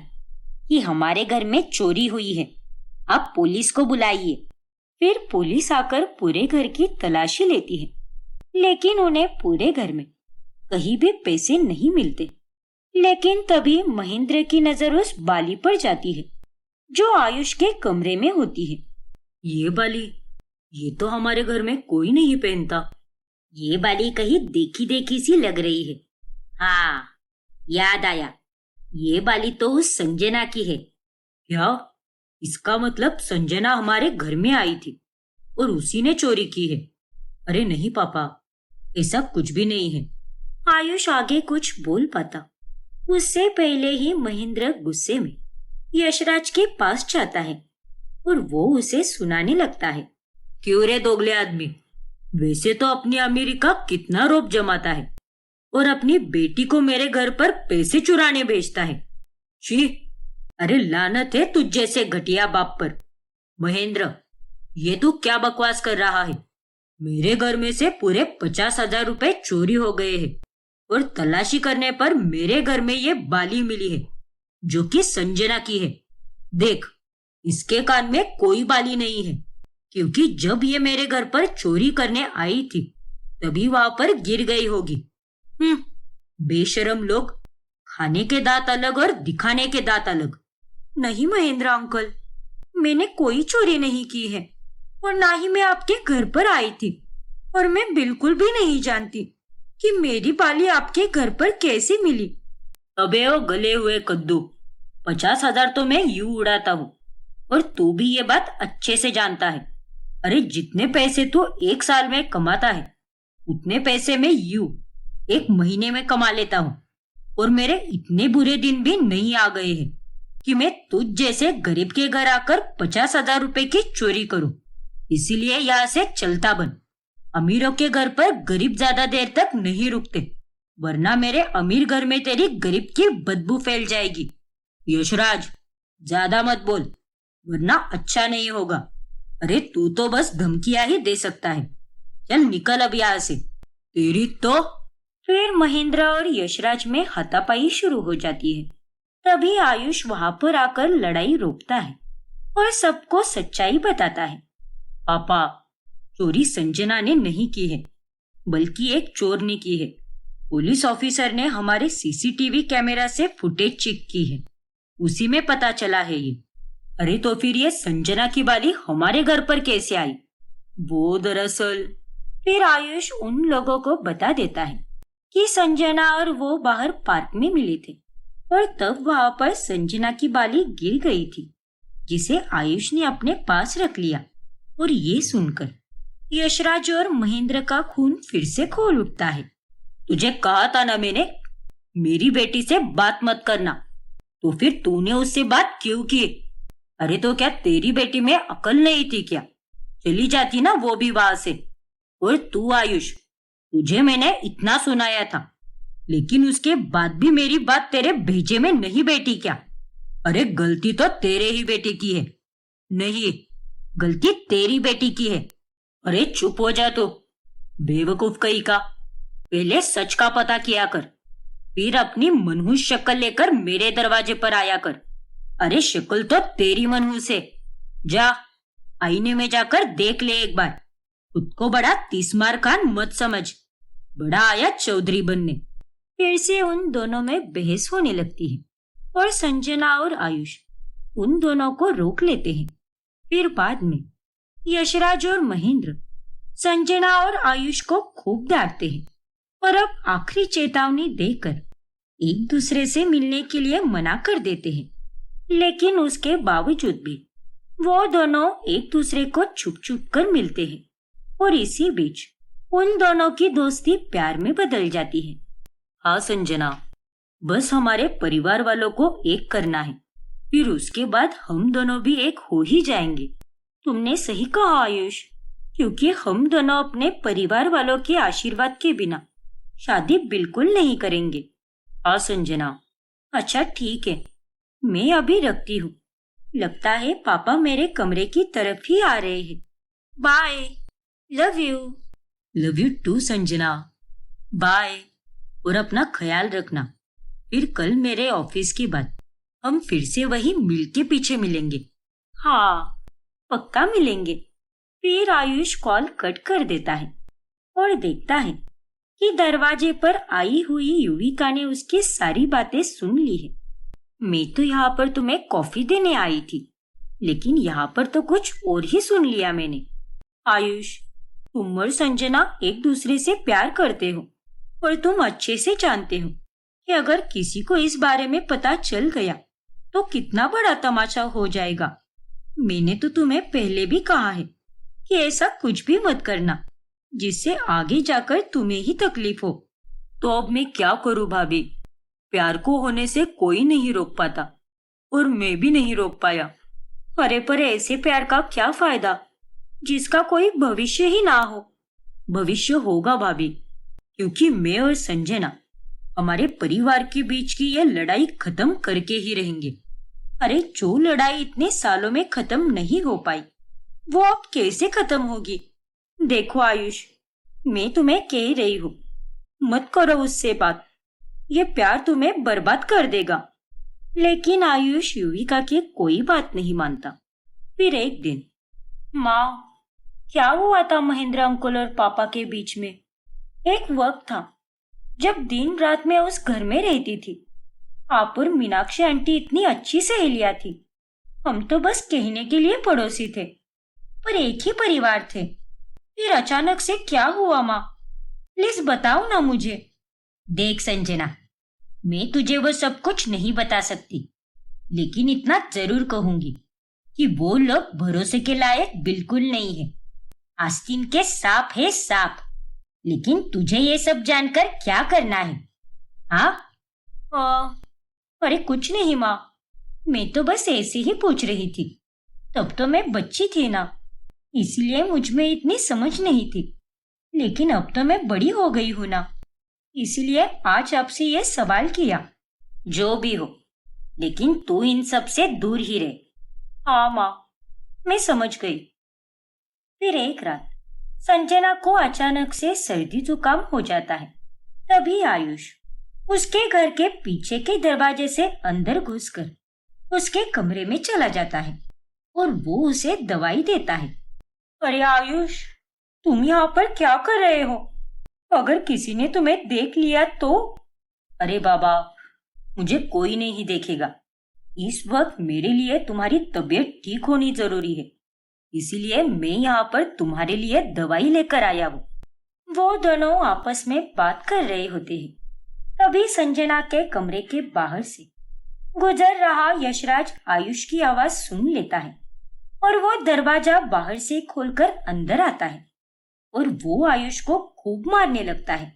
[SPEAKER 1] कि हमारे घर में चोरी हुई है। आप पुलिस को बुलाइए। फिर पुलिस आकर पूरे घर की तलाशी लेती है, लेकिन उन्हें पूरे घर में कहीं भी पैसे नहीं मिलते। लेकिन तभी महेंद्र की नजर उस बाली पर जाती है जो आयुष के कमरे में होती है।
[SPEAKER 2] ये बाली, ये तो हमारे घर में कोई नहीं पहनता।
[SPEAKER 1] ये बाली कहीं देखी देखी सी लग रही है। हाँ, याद आया, ये बाली तो उस संजना की है।
[SPEAKER 2] क्या? इसका मतलब संजना हमारे घर में आई थी और उसी ने चोरी की है। अरे नहीं पापा, ऐसा कुछ भी नहीं है।
[SPEAKER 1] आयुष आगे कुछ बोल पाता उससे पहले ही महेंद्र गुस्से में यशराज के पास जाता है और वो उसे सुनाने लगता है।
[SPEAKER 2] क्यों रे दोगले आदमी, वैसे तो अपनी अमीरी का कितना रोब जमाता है और अपनी बेटी को मेरे घर पर पैसे चुराने भेजता है। छी, अरे लानत है तुझ जैसे घटिया बाप पर। महेंद्र, ये तू क्या बकवास कर रहा है? मेरे घर में से पूरे 50,000 रुपए चोरी हो गए हैं और तलाशी करने पर मेरे घर में ये बाली मिली है जो कि संजना की है। देख, इसके कान में कोई बाली नहीं है क्योंकि जब ये मेरे घर पर चोरी करने आई थी तभी वहां पर गिर गई होगी। बेशरम लोग, खाने के दांत अलग और दिखाने के दांत अलग।
[SPEAKER 1] नहीं महेंद्र अंकल, मैंने कोई चोरी नहीं की है और ना ही मैं आपके घर पर आई थी और मैं बिल्कुल भी नहीं जानती कि मेरी बाली आपके घर पर कैसे मिली।
[SPEAKER 2] अबे ओ गले हुए कद्दू, 50,000 तो मैं यूं उड़ाता हूँ और तू भी ये बात अच्छे से जानता है। अरे जितने पैसे तू एक साल में कमाता है उतने पैसे मैं एक महीने में कमा लेता हूँ। और मेरे इतने बुरे दिन भी नहीं आ गए हैं कि मैं तुझ जैसे गरीब के घर आकर 50,000 रुपए की चोरी करूं। इसीलिए यहाँ से चलता बन। अमीरों के घर पर गरीब ज्यादा देर तक नहीं रुकते, वरना मेरे अमीर घर में तेरी गरीब की बदबू फैल जाएगी। यशराज, ज्यादा मत बोल, वरना अच्छा नहीं होगा। अरे तू तो बस धमकियां ही दे सकता है। चल निकल अब यहाँ से। तेरी तो।
[SPEAKER 1] फिर महेंद्र और यशराज में हाथापाई शुरू हो जाती है। तभी आयुष वहां पर आकर लड़ाई रोकता है और सबको सच्चाई बताता है।
[SPEAKER 2] पापा, चोरी संजना ने नहीं की है, बल्कि एक चोर ने की है। पुलिस ऑफिसर ने हमारे सीसीटीवी कैमरा से फुटेज चेक की है, उसी में पता चला है ये। अरे तो फिर ये संजना की बाली हमारे घर पर कैसे आई? वो दरअसल।
[SPEAKER 1] फिर आयुष उन लोगों को बता देता है कि संजना और वो बाहर पार्क में मिले थे और तब वहां पर संजना की बाली गिर गई थी, जिसे आयुष ने अपने पास रख लिया।
[SPEAKER 2] और ये सुनकर
[SPEAKER 1] यशराज और महेंद्र का खून फिर से खोल उठता है।
[SPEAKER 2] तुझे कहा था ना मैंने, मेरी बेटी से बात मत करना। तो फिर तूने उससे बात क्यों की? अरे तो क्या तेरी बेटी में अकल नहीं थी क्या? चली जाती ना वो भी वहां से। और तू आयुष, तुझे मैंने इतना सुनाया था, लेकिन उसके बाद भी मेरी बात तेरे भेजे में नहीं बैठी क्या? अरे गलती तो तेरे ही बेटी की है। नहीं, गलती तेरी बेटी की है। अरे चुप हो जा तू, बेवकूफ कहीं का। पहले सच का पता किया कर, फिर अपनी मनहूस शक्ल लेकर मेरे दरवाजे पर आया कर। अरे शक्ल तो तेरी मनहूस है। जा, आईने में जाकर देख ले एक बार। खुद को बड़ा तीसमार खान मत समझ, बड़ा आया चौधरी बनने।
[SPEAKER 1] फिर से उन दोनों में बहस होने लगती है और संजना और आयुष उन दोनों को रोक लेते हैं। फिर बाद में यशराज और महेंद्र संजना और आयुष को खूब डांटते हैं और अब आखिरी चेतावनी देकर एक दूसरे से मिलने के लिए मना कर देते हैं। लेकिन उसके बावजूद भी वो दोनों एक दूसरे को छुप छुप कर मिलते हैं और इसी बीच उन दोनों की दोस्ती प्यार में बदल जाती है।
[SPEAKER 2] हाँ संजना, बस हमारे परिवार वालों को एक करना है, फिर उसके बाद हम दोनों भी एक हो ही जाएंगे।
[SPEAKER 1] तुमने सही कहा आयुष, क्योंकि हम दोनों अपने परिवार वालों के आशीर्वाद के बिना शादी बिल्कुल नहीं करेंगे।
[SPEAKER 2] हाँ संजना।
[SPEAKER 1] अच्छा ठीक है, मैं अभी रखती हूँ। लगता है पापा मेरे कमरे की तरफ ही आ रहे हैं। Bye, love you.
[SPEAKER 2] Love you too Sanjana, bye. और अपना ख्याल रखना। फिर कल मेरे ऑफिस के बाद हम फिर से वही मिल के पीछे मिलेंगे।
[SPEAKER 1] हाँ, पक्का मिलेंगे। फिर आयुष कॉल कट कर देता है और देखता है कि दरवाजे पर आई हुई युविका ने उसकी सारी बातें सुन ली है। मैं तो यहाँ पर तुम्हें कॉफी देने आई थी, लेकिन यहाँ पर तो कुछ और ही सुन लिया मैंने। आयुष, तुम और संजना एक दूसरे से प्यार करते हो और तुम अच्छे से जानते हो कि अगर किसी को इस बारे में पता चल गया तो कितना बड़ा तमाशा हो जाएगा। मैंने तो तुम्हें पहले भी कहा है कि ऐसा कुछ भी मत करना जिससे आगे जाकर तुम्हें ही तकलीफ हो।
[SPEAKER 2] तो अब मैं क्या करूं भाभी? प्यार को होने से कोई नहीं रोक पाता और मैं भी नहीं रोक पाया।
[SPEAKER 1] अरे पर ऐसे प्यार का क्या फायदा जिसका कोई भविष्य ही ना हो।
[SPEAKER 2] भविष्य होगा भाभी, क्योंकि मैं और संजना हमारे परिवार के बीच की यह लड़ाई खत्म करके ही रहेंगे।
[SPEAKER 1] अरे जो लड़ाई इतने सालों में खत्म नहीं हो पाई, वो अब कैसे खत्म होगी? देखो आयुष, मैं तुम्हें कह रही हूँ, मत करो उससे बात। ये प्यार तुम्हें बर्बाद कर देगा। लेकिन आयुष युविका की कोई बात नहीं मानता। फिर एक दिन, माँ, क्या हुआ था महेंद्र अंकल और पापा के बीच में? एक वक्त था जब दिन रात मैं उस घर में रहती थी। आप और मीनाक्षी आंटी इतनी अच्छी सहेलियां थी। हम तो बस कहने के लिए पड़ोसी थे, पर एक ही परिवार थे। फिर अचानक से क्या हुआ माँ? प्लीज बताओ ना मुझे।
[SPEAKER 2] देख संजना, मैं तुझे वो सब कुछ नहीं बता सकती, लेकिन इतना जरूर कहूंगी कि वो लोग भरोसे के लायक बिल्कुल नहीं है।
[SPEAKER 1] आस्तीन के सांप है सांप। लेकिन तुझे ये सब जानकर क्या करना है? हाँ? अरे कुछ नहीं माँ, मैं तो बस ऐसे ही पूछ रही थी। तब तो मैं बच्ची थी ना, इसलिए मुझ में इतनी समझ नहीं थी। लेकिन अब तो मैं बड़ी हो गई हूं ना, इसलिए आज आपसे ये सवाल किया। जो भी हो, लेकिन तू इन सब से दूर ही रहे। हाँ माँ, मैं समझ गई। फिर एक रात संजना को अचानक से सर्दी जुकाम हो जाता है। तभी आयुष उसके घर के पीछे के दरवाजे से अंदर घुसकर उसके कमरे में चला जाता है और वो उसे दवाई देता है। अरे आयुष, तुम यहाँ पर क्या कर रहे हो? अगर किसी ने तुम्हें देख लिया तो? अरे बाबा, मुझे कोई नहीं देखेगा। इस वक्त मेरे लिए तुम्हारी तबीयत ठीक होनी जरूरी है, इसीलिए मैं यहाँ पर तुम्हारे लिए दवाई लेकर आया हूँ। वो दोनों आपस में बात कर रहे होते हैं। तभी संजना के कमरे के बाहर से गुजर रहा यशराज आयुष की आवाज सुन लेता है और वो दरवाजा बाहर से खोलकर अंदर आता है और वो आयुष को खूब मारने लगता है।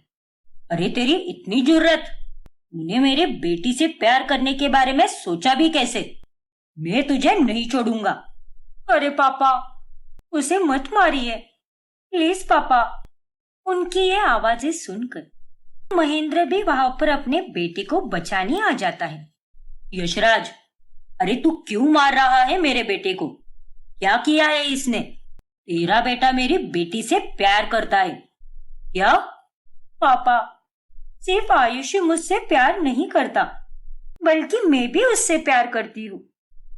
[SPEAKER 1] अरे तेरी इतनी जुर्रत! तूने मेरे बेटी से प्यार करने के बारे में सोचा भी कैसे? मैं तुझे नहीं छोड़ूंगा। अरे पापा, उसे मत मारिए प्लीज पापा। उनकी ये आवाजें सुनकर महेंद्र भी वहां पर अपने बेटे को बचाने आ जाता है। यशराज, अरे तू क्यों मार रहा है मेरे बेटे को? क्या किया है इसने? तेरा बेटा मेरी बेटी से प्यार करता है क्या? पापा, सिर्फ आयुष ही मुझसे प्यार नहीं करता, बल्कि मैं भी उससे प्यार करती हूँ।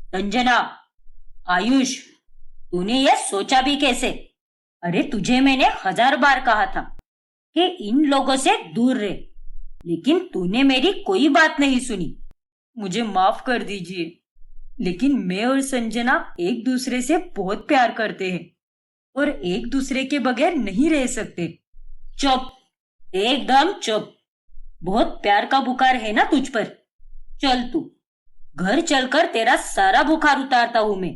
[SPEAKER 1] संजना, आयुष, तूने यह सोचा भी कैसे? अरे तुझे मैंने 1000 बार कहा था कि इन लोगों से दूर रहे, लेकिन तूने मेरी कोई बात नहीं सुनी। मुझे माफ कर दीजिए, लेकिन मैं और संजना एक दूसरे से बहुत प्यार करते हैं और एक दूसरे के बगैर नहीं रह सकते। चुप, एकदम चुप। बहुत प्यार का बुखार है ना तुझ पर? चल तू घर चलकर तेरा सारा बुखार उतारता हूं मैं।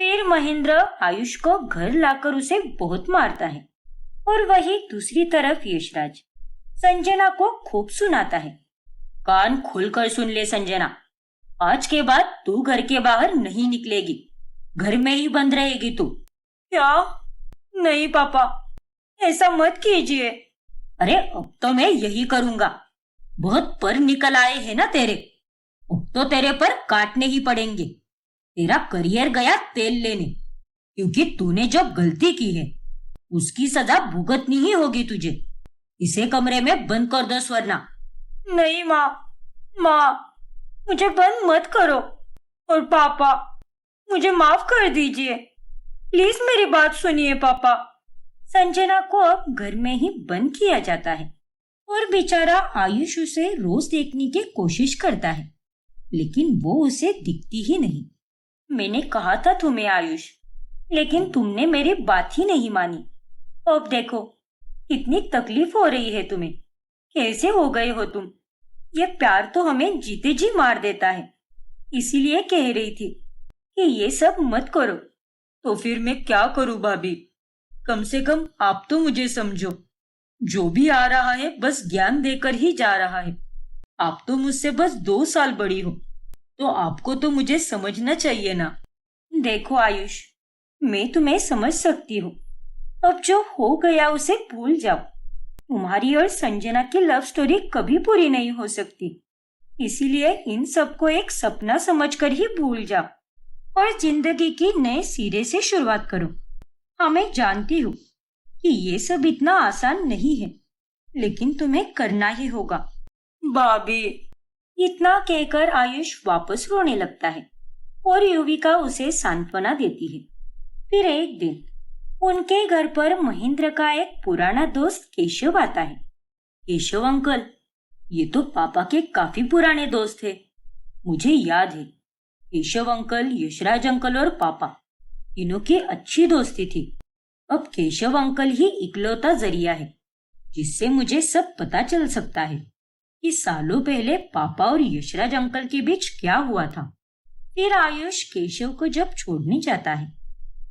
[SPEAKER 1] फिर महेंद्र आयुष को घर लाकर उसे बहुत मारता है और वही दूसरी तरफ यशराज संजना को खूब सुनाता है। कान खोलकर सुन ले संजना, आज के बाद तू घर के बाहर नहीं निकलेगी, घर में ही बंद रहेगी तू। क्या? नहीं पापा, ऐसा मत कीजिए। अरे अब तो मैं यही करूंगा। बहुत पर निकल आए हैं ना तेरे, अब तो तेरे पर काटने ही पड़ेंगे। तेरा करियर गया तेल लेने, क्योंकि तूने जो गलती की है उसकी सजा भुगतनी ही होगी तुझे। इसे कमरे में बंद कर दो वरना। नहीं माँ, मुझे बंद मत करो। और पापा, मुझे माफ कर दीजिए, प्लीज मेरी बात सुनिए पापा। संजना को अब घर में ही बंद किया जाता है और बेचारा आयुष उसे रोज देखने की कोशिश करता है, लेकिन वो उसे दिखती ही नहीं। मैंने कहा था तुम्हें आयुष, लेकिन तुमने मेरी बात ही नहीं मानी। अब देखो कितनी तकलीफ हो रही है तुम्हें। कैसे हो गए हो तुम? ये प्यार तो हमें जीते जी मार देता है। इसीलिए कह रही थी कि ये सब मत करो। तो फिर मैं क्या करूं भाभी? कम से कम आप तो मुझे समझो। जो भी आ रहा है बस ज्ञान देकर ही जा रहा है। आप तो मुझसे बस 2 साल बड़ी हो, तो आपको तो मुझे समझना चाहिए ना। देखो आयुष, मैं तुम्हें समझ सकती हूँ। अब जो हो गया उसे भूल जाओ। तुम्हारी और संजना की लव स्टोरी कभी पूरी नहीं हो सकती, इसीलिए इन सबको एक सपना समझकर ही भूल जाओ और जिंदगी की नए सिरे से शुरुआत करो। हाँ, मैं जानती हूँ कि ये सब इतना आसान नहीं है, लेकिन तुम्हें करना ही होगा। भाभी, इतना कहकर आयुष वापस रोने लगता है और युविका उसे सांत्वना देती है। फिर एक दिन उनके घर पर महेंद्र का एक पुराना दोस्त केशव आता है। केशव अंकल, ये तो पापा के काफी पुराने दोस्त थे। मुझे याद है, केशव अंकल, यशराज अंकल और पापा तीनों की अच्छी दोस्ती थी। अब केशव अंकल ही इकलौता जरिया है जिससे मुझे सब पता चल सकता है कि सालों पहले पापा और यशराज अंकल के बीच क्या हुआ था। फिर आयुष केशव को जब छोड़ने जाता है,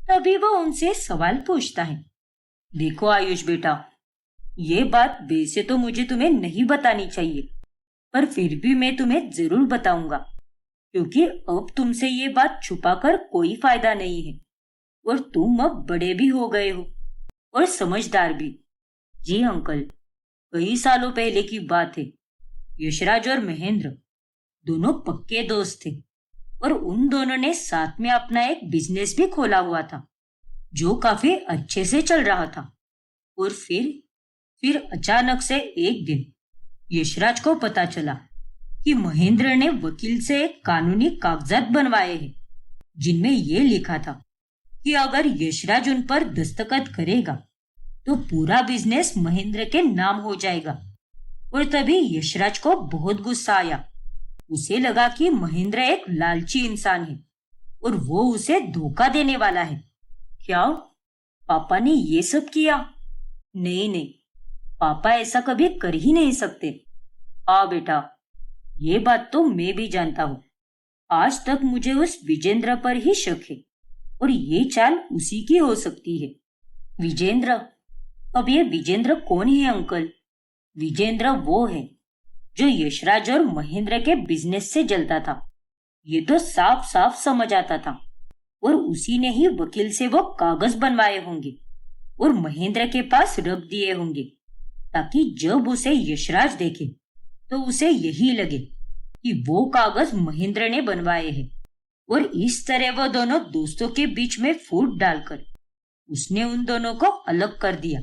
[SPEAKER 1] तभी वो उनसे सवाल पूछता है।
[SPEAKER 2] देखो आयुष बेटा, ये बात वैसे तो मुझे तुम्हें नहीं बतानी चाहिए, पर फिर भी मैं तुम्हें जरूर बताऊंगा, क्योंकि अब तुमसे ये बात छुपाकर कोई फायदा नहीं है। और तुम अब बड़े भी हो गए हो और समझदार भी। जी अंकल, कई सालों पहले की बात है। यशराज और महेंद्र दोनों पक्के दोस्त थे और उन दोनों ने साथ में अपना एक बिजनेस भी खोला हुआ था, जो काफी अच्छे से चल रहा था। और फिर अचानक से एक दिन यशराज को पता चला कि महेंद्र ने वकील से एक कानूनी कागजात बनवाए हैं, जिनमें यह लिखा था कि अगर यशराज उन पर दस्तखत करेगा तो पूरा बिजनेस महेंद्र के नाम हो जाएगा। और तभी यशराज को बहुत गुस्सा आया। उसे लगा कि महेंद्र एक लालची इंसान है और वो उसे धोखा देने वाला है। क्या पापा ने ये सब किया? नहीं नहीं, पापा ऐसा कभी कर ही नहीं सकते। हाँ बेटा, ये बात तो मैं भी जानता हूँ। आज तक मुझे उस विजेंद्र पर ही शक है और ये चाल उसी की हो सकती है। विजेंद्र? अब ये विजेंद्र कौन है अंकल? विजेंद्र वो है जो यशराज और महेंद्र के बिजनेस से जलता था। ये तो साफ साफ समझ आता था। और उसी ने ही वकील से वो कागज बनवाए होंगे और महेंद्र के पास रख दिए होंगे, ताकि जब उसे यशराज देखे तो उसे यही लगे कि वो कागज महेंद्र ने बनवाए हैं। और इस तरह वो दोनों दोस्तों के बीच में फूट डालकर उसने उन दोनों को अलग कर दिया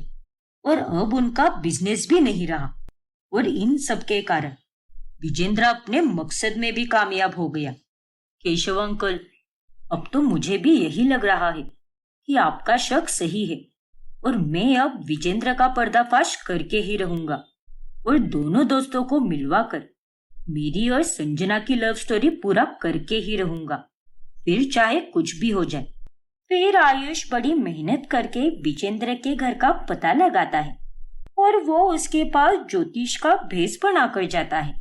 [SPEAKER 2] और अब उनका बिजनेस भी नहीं रहा। और इन सब के कारण विजेंद्र अपने मकसद में भी कामयाब हो गया। केशव अंकल, अब तो मुझे भी यही लग रहा है कि आपका शक सही है और मैं अब विजेंद्र का पर्दाफाश करके ही रहूंगा और दोनों दोस्तों को मिलवाकर मेरी और संजना की लव स्टोरी पूरा करके ही रहूंगा, फिर चाहे कुछ भी हो जाए।
[SPEAKER 1] फिर आयुष बड़ी मेहनत करके विजेंद्र के घर का पता लगाता है और वो उसके पास ज्योतिष का भेष बनाकर जाता है।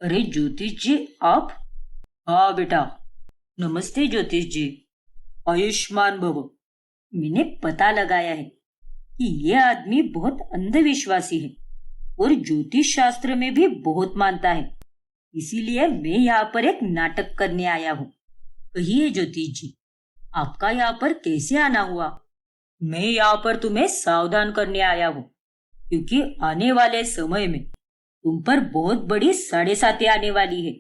[SPEAKER 2] अरे ज्योतिष जी, आप? हाँ बेटा, नमस्ते ज्योतिष जी, आयुष्मान भव। मैंने पता लगाया है कि यह आदमी बहुत अंधविश्वासी है और ज्योतिष शास्त्र में भी बहुत मानता है, इसीलिए मैं यहाँ पर एक नाटक करने आया हूँ। कहिए ज्योतिष जी, आपका यहाँ पर कैसे आना हुआ? मैं यहाँ पर तुम्हें सावधान करने आया हूँ, क्योंकि आने वाले समय में तुम पर बहुत बड़ी साढ़े साती आने वाली है,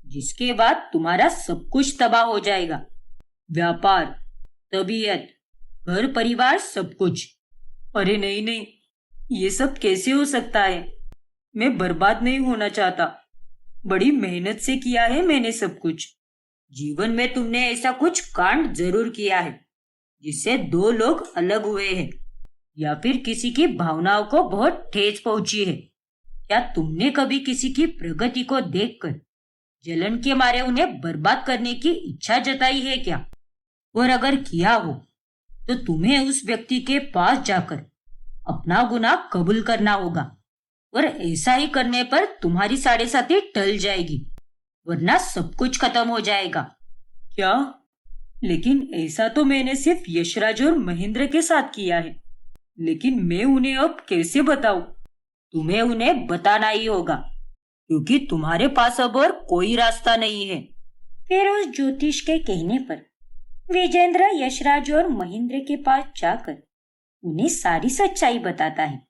[SPEAKER 2] जिसके बाद तुम्हारा सब कुछ तबाह हो जाएगा। व्यापार, तबीयत, घर परिवार, सब कुछ। अरे नहीं नहीं, ये सब कैसे हो सकता है? मैं बर्बाद नहीं होना चाहता। बड़ी मेहनत से किया है मैंने सब कुछ। जीवन में तुमने ऐसा कुछ कांड जरूर किया है जिससे दो लोग अलग हुए हैं या फिर किसी की भावनाओं को बहुत ठेस पहुंची है। क्या तुमने कभी किसी की प्रगति को देखकर जलन के मारे उन्हें बर्बाद करने की इच्छा जताई है क्या? और अगर किया हो तो तुम्हें उस व्यक्ति के पास जाकर अपना गुनाह कबूल करना होगा और ऐसा ही करने पर तुम्हारी साढ़े साती टल जाएगी, वरना सब कुछ खत्म हो जाएगा। क्या? लेकिन ऐसा तो मैंने सिर्फ यशराज और महेंद्र के साथ किया है, लेकिन मैं उन्हें अब कैसे बताऊं? तुम्हें उन्हें बताना ही होगा, क्योंकि तुम्हारे पास अब और कोई रास्ता नहीं है।
[SPEAKER 1] फिर उस ज्योतिष के कहने पर विजेंद्र यशराज और महेंद्र के पास जाकर उन्हें सारी सच्चाई बताता है,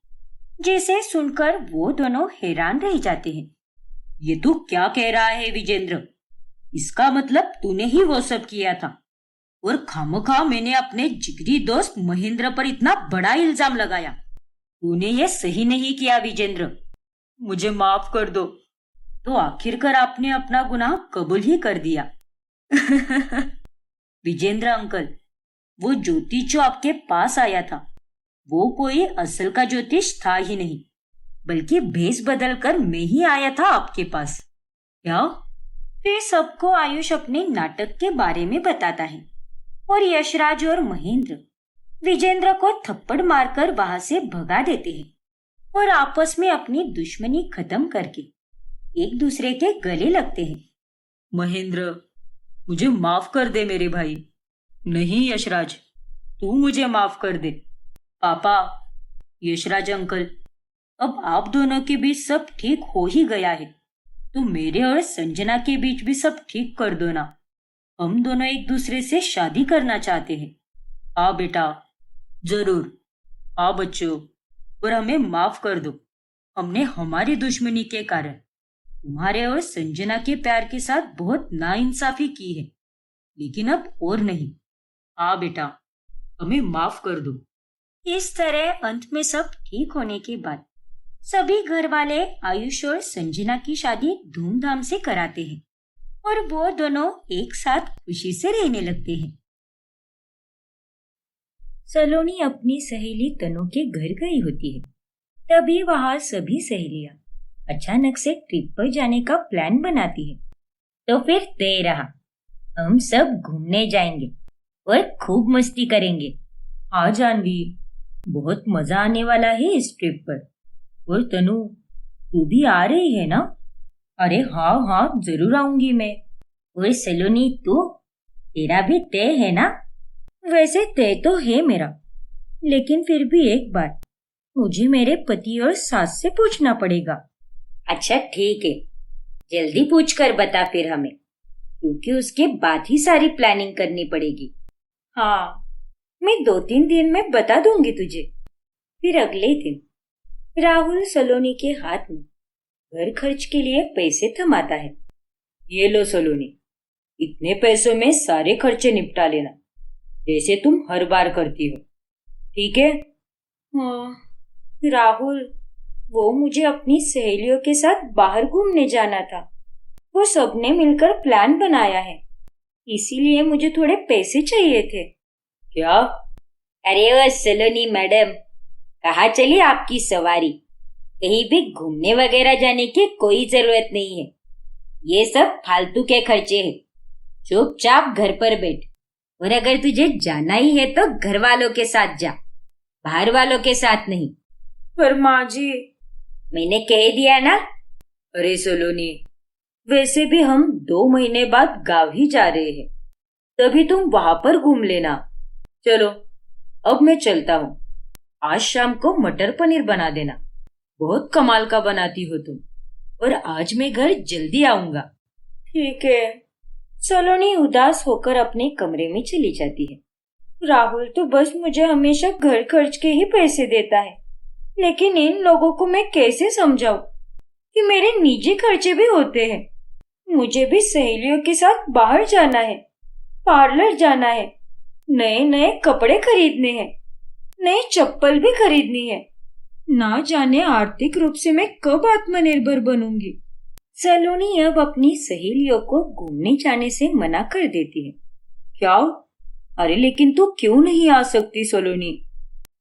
[SPEAKER 1] जिसे सुनकर वो दोनों हैरान रह जाते हैं।
[SPEAKER 2] ये तू क्या कह रहा है विजेंद्र? इसका मतलब तूने ही वो सब किया था और खामखा मैंने अपने जिगरी दोस्त महेंद्र पर इतना बड़ा इल्जाम लगाया। तूने ये सही नहीं किया विजेंद्र, मुझे माफ कर दो। तो आखिरकार आपने अपना गुनाह कबूल ही कर दिया। विजेंद्र अंकल, वो ज्योतिष जो आपके पास आया था वो कोई असल का ज्योतिष था ही नहीं, बल्कि भेष बदलकर मैं ही आया था आपके पास। क्या?
[SPEAKER 1] फिर सबको आयुष अपने नाटक के बारे में बताता है और यशराज और महेंद्र विजेंद्र को थप्पड़ मारकर वहां से भगा देते हैं और आपस में अपनी दुश्मनी खत्म करके एक दूसरे के गले लगते हैं।
[SPEAKER 2] महेंद्र, मुझे माफ कर दे मेरे भाई। नहीं यशराज, तू मुझे माफ कर दे। पापा, यशराज अंकल, अब आप दोनों के बीच सब ठीक हो ही गया है, तो मेरे और संजना के बीच भी सब ठीक कर दो ना। हम दोनों एक दूसरे से शादी करना चाहते हैं। हाँ बेटा, जरूर। हाँ बच्चों, और हमें माफ कर दो। हमने हमारी दुश्मनी के कारण तुम्हारे और संजना के प्यार के साथ बहुत नाइंसाफी की है, लेकिन अब और नहीं। हाँ बेटा, हमें माफ कर दो।
[SPEAKER 1] इस तरह अंत में सब ठीक होने के बाद सभी घर वाले आयुष और संजना की शादी धूमधाम से कराते हैं और वो दोनों एक साथ खुशी से रहने लगते हैं। सलोनी अपनी सहेली तनु के घर गई होती है। तभी वहां सभी सहेलियां अचानक से ट्रिप पर जाने का प्लान बनाती है। तो फिर तय रहा, हम सब घूमने जाएंगे और खूब मस्ती करेंगे।
[SPEAKER 2] हाँ जानवी, बहुत मजा आने वाला है इस ट्रिप पर। और तनु, तू भी आ रही है ना? अरे हाँ हाँ, जरूर आऊंगी मैं।
[SPEAKER 1] ओए सलोनी, तेरा भी तय है ना? वैसे तय तो है मेरा, लेकिन फिर भी एक बार मुझे मेरे पति और सास से पूछना पड़ेगा। अच्छा ठीक है, जल्दी पूछ कर बता फिर हमें, क्योंकि उसके बाद ही सारी प्लानिंग करनी पड़ेगी। हाँ, मैं 2-3 दिन में बता दूंगी तुझे। फिर अगले दिन राहुल सलोनी के हाथ में घर खर्च के लिए पैसे थमाता है।
[SPEAKER 2] ये लो सलोनी, इतने पैसों में सारे खर्चे निपटा लेना, जैसे तुम हर बार करती हो, ठीक है?
[SPEAKER 1] हाँ राहुल, वो मुझे अपनी सहेलियों के साथ बाहर घूमने जाना था। वो सबने मिलकर प्लान बनाया है, इसीलिए मुझे थोड़े पैसे चाहिए थे।
[SPEAKER 2] क्या?
[SPEAKER 1] अरे वो सलोनी मैडम, कहाँ चली आपकी सवारी? कहीं भी घूमने वगैरह जाने की कोई जरूरत नहीं है। ये सब फालतू के खर्चे हैं। चुपचाप घर पर बैठ, और अगर तुझे जाना ही है तो घर वालों के साथ जा, बाहर वालों के साथ नहीं।
[SPEAKER 2] पर माँ जी,
[SPEAKER 1] मैंने कह दिया ना।
[SPEAKER 2] अरे सलोनी, वैसे भी हम 2 महीने बाद गाँव ही जा रहे हैं, तभी तुम वहां पर घूम लेना। चलो, अब मैं चलता हूँ। आज शाम को मटर पनीर बना देना, बहुत कमाल का बनाती हो तुम। और आज मैं घर जल्दी आऊंगा।
[SPEAKER 1] ठीक है। सलोनी उदास होकर अपने कमरे में चली जाती है। राहुल तो बस मुझे हमेशा घर खर्च के ही पैसे देता है, लेकिन इन लोगों को मैं कैसे समझाऊं कि मेरे निजी खर्चे भी होते हैं। मुझे भी सहेलियों के साथ बाहर जाना है, पार्लर जाना है, नए नए कपड़े खरीदने हैं, नई चप्पल भी खरीदनी है। ना जाने आर्थिक रूप से मैं कब आत्मनिर्भर बनूंगी। सलोनी अब अपनी सहेलियों को घूमने जाने से मना कर देती है।
[SPEAKER 2] क्या? अरे लेकिन तू क्यों नहीं आ सकती सलोनी?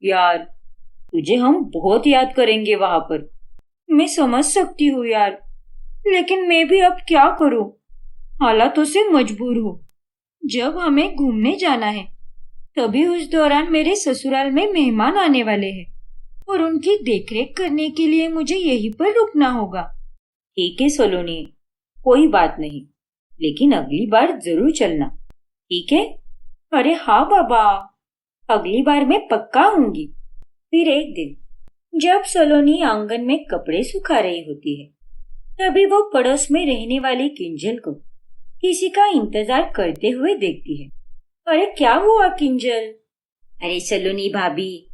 [SPEAKER 2] यार, तुझे हम बहुत याद करेंगे वहां पर।
[SPEAKER 1] मैं समझ सकती हूँ यार, लेकिन मैं भी अब क्या करूँ? हालातों से मजबूर हूँ। जब हमें घूमने जाना है, तभी उस दौरान मेरे ससुराल में मेहमान आने वाले हैं और उनकी देखरेख करने के लिए मुझे यहीं पर रुकना होगा।
[SPEAKER 2] ठीक है सलोनी, कोई बात नहीं, लेकिन अगली बार जरूर चलना, ठीक है?
[SPEAKER 1] अरे हाँ बाबा, अगली बार मैं पक्का आऊंगी। फिर एक दिन जब सलोनी आंगन में कपड़े सुखा रही होती है, तभी वो पड़ोस में रहने वाली किंजल को किसी का इंतजार करते हुए देखती है। अरे क्या हुआ किंजल? अरे सलोनी भाभी,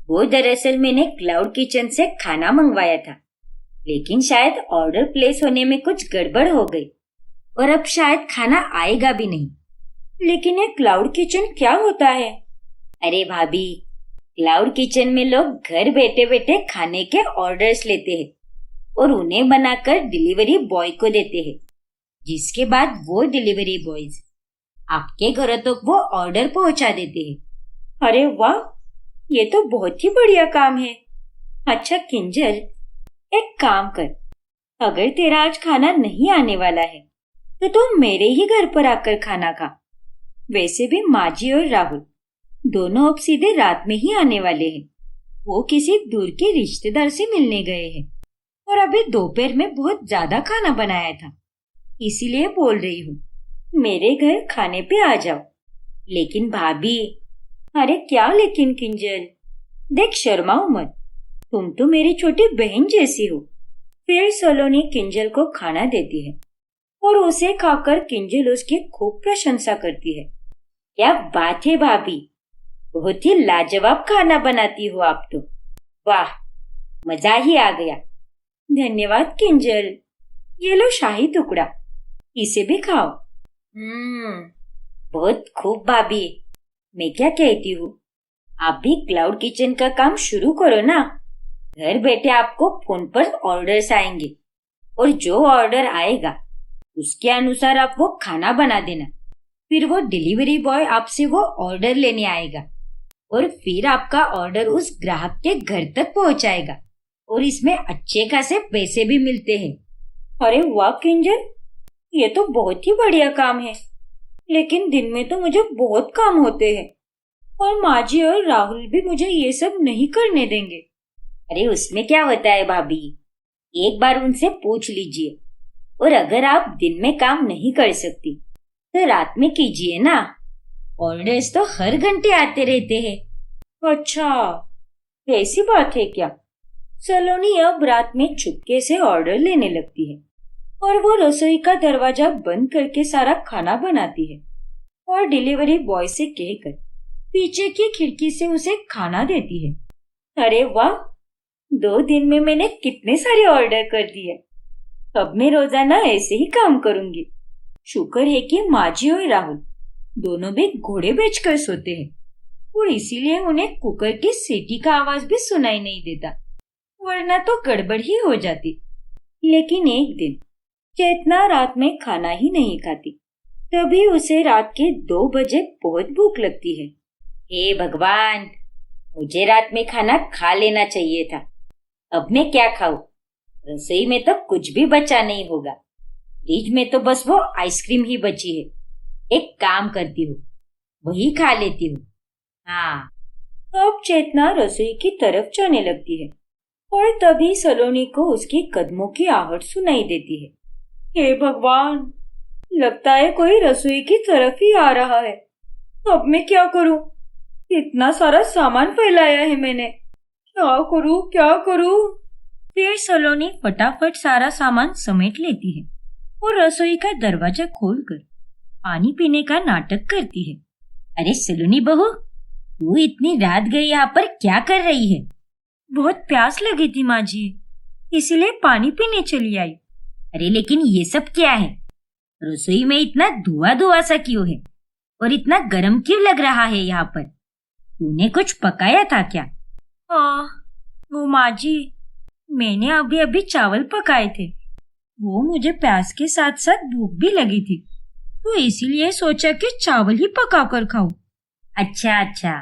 [SPEAKER 1] वो दरअसल मैंने क्लाउड किचन से खाना मंगवाया था, लेकिन शायद ऑर्डर प्लेस होने में कुछ गड़बड़ हो गई और अब शायद खाना आएगा भी नहीं। लेकिन ये क्लाउड किचन क्या होता है? अरे भाभी, क्लाउड किचन में लोग घर बैठे बैठे खाने के ऑर्डर्स लेते हैं और उन्हें बनाकर डिलीवरी बॉय को देते हैं, जिसके बाद वो डिलीवरी बॉयज आपके घरों तक वो ऑर्डर पहुंचा देते हैं। अरे वाह, ये तो बहुत ही बढ़िया काम है। अच्छा किंजल, एक काम कर, अगर तेरा आज खाना नहीं आने वाला है तो तुम मेरे ही घर पर आकर खाना खा। वैसे भी माजी और राहुल दोनों अब सीधे रात में ही आने वाले हैं। वो किसी दूर के रिश्तेदार से मिलने गए हैं और अभी दोपहर में बहुत ज्यादा खाना बनाया था, इसीलिए बोल रही हूँ मेरे घर खाने पे आ जाओ। लेकिन भाभी। अरे क्या लेकिन किंजल, देख शर्माओ मत, तुम तो मेरी छोटी बहन जैसी हो। फिर सलोनी किंजल को खाना देती है और उसे खाकर किंजल उसकी खूब प्रशंसा करती है। क्या बात है भाभी, बहुत ही लाजवाब खाना बनाती हो आप तो। वाह, मजा ही आ गया। धन्यवाद किंजल, ये लो शाही टुकड़ा, इसे भी खाओ। बहुत खूब भाभी। मैं क्या कहती हूँ, आप भी क्लाउड किचन का काम शुरू करो ना। घर बैठे आपको फोन पर ऑर्डर्स आएंगे और जो ऑर्डर आएगा उसके अनुसार आप वो खाना बना देना। फिर वो डिलीवरी बॉय आपसे वो ऑर्डर लेने आएगा और फिर आपका ऑर्डर उस ग्राहक के घर तक पहुंचाएगा और इसमें अच्छे खासे पैसे भी मिलते हैं। अरे वाह किंजल, ये तो बहुत ही बढ़िया काम है। लेकिन दिन में तो मुझे बहुत काम होते हैं और माँ जी और राहुल भी मुझे ये सब नहीं करने देंगे। अरे उसमें क्या होता है भाभी, एक बार उनसे पूछ लीजिए। और अगर आप दिन में काम नहीं कर सकती तो रात में कीजिए ना। ऑर्डर्स तो हर घंटे आते रहते हैं। अच्छा, ऐसी बात है क्या? सलोनी अब रात में चुपके से ऑर्डर लेने लगती है और वो रसोई का दरवाजा बंद करके सारा खाना बनाती है और डिलीवरी बॉय से कहकर पीछे की खिड़की से उसे खाना देती है। अरे वाह, 2 दिन में मैंने कितने सारे ऑर्डर कर दिए। अब मैं रोजाना ऐसे ही काम करूंगी। शुक्र है कि माजी और राहुल दोनों भी घोड़े बेचकर सोते हैं और इसीलिए उन्हें कुकर की सीटी का आवाज भी सुनाई नहीं देता, वरना तो गड़बड़ ही हो जाती। लेकिन एक दिन चेतना रात में खाना ही नहीं खाती, तभी उसे रात के 2 बजे बहुत भूख लगती है। हे भगवान, मुझे रात में खाना खा लेना चाहिए था। अब मैं क्या खाऊं? रसोई में तो कुछ भी बचा नहीं होगा। फ्रिज में तो बस वो आइसक्रीम ही बची है। एक काम करती हूँ, वही खा लेती हूँ। हाँ। अब चेतना रसोई की तरफ जाने लगती है और तभी सलोनी को उसके कदमों की आहट सुनाई देती है। हे भगवान, लगता है कोई रसोई की तरफ ही आ रहा है। अब मैं क्या करूं? इतना सारा सामान फैलाया है मैंने। क्या करूं, क्या करूं? फिर सलोनी फटाफट सारा सामान समेट लेती है और रसोई का दरवाजा खोलकर पानी पीने का नाटक करती है। अरे सलोनी बहू, तू इतनी रात गई यहाँ पर क्या कर रही है? बहुत प्यास लगी थी माँ जी, इसलिए पानी पीने चली आई। अरे लेकिन ये सब क्या है? रसोई में इतना धुआं धुआं सा क्यों है और इतना गर्म क्यों लग रहा है यहाँ पर? तूने कुछ पकाया था क्या? वो माँ जी, मैंने अभी अभी चावल पकाए थे। वो मुझे प्यास के साथ साथ भूख भी लगी थी, तो इसीलिए सोचा कि चावल ही पका कर खाऊं। अच्छा अच्छा,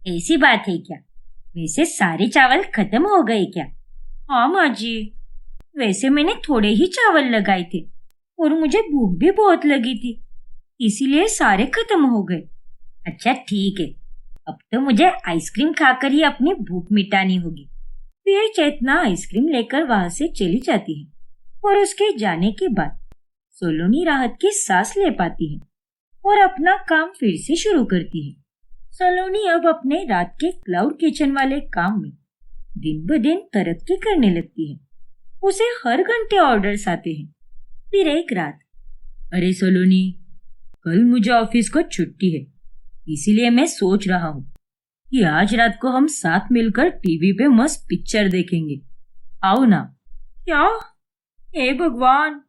[SPEAKER 1] ऐसी बात है क्या? वैसे सारे चावल खत्म हो गए क्या? हाँ माँ जी, वैसे मैंने थोड़े ही चावल लगाए थे और मुझे भूख भी बहुत लगी थी, इसीलिए सारे खत्म हो गए। अच्छा ठीक है, अब तो मुझे आइसक्रीम खाकर ही अपनी भूख मिटानी होगी। फिर चेतना आइसक्रीम लेकर वहां से चली जाती है और उसके जाने के बाद सोलोनी राहत की सांस ले पाती है और अपना काम फिर से शुरू करती है। सलोनी अब अपने रात के क्लाउड किचन वाले काम में दिन ब दिन तरक्की करने लगती है। उसे हर घंटे ऑर्डर्स आते हैं। फिर एक रात, अरे सलोनी, कल मुझे ऑफिस को छुट्टी है, इसीलिए मैं सोच रहा हूँ कि आज रात को हम साथ मिलकर टीवी पे मस्त पिक्चर देखेंगे। आओ ना। क्या? हे भगवान,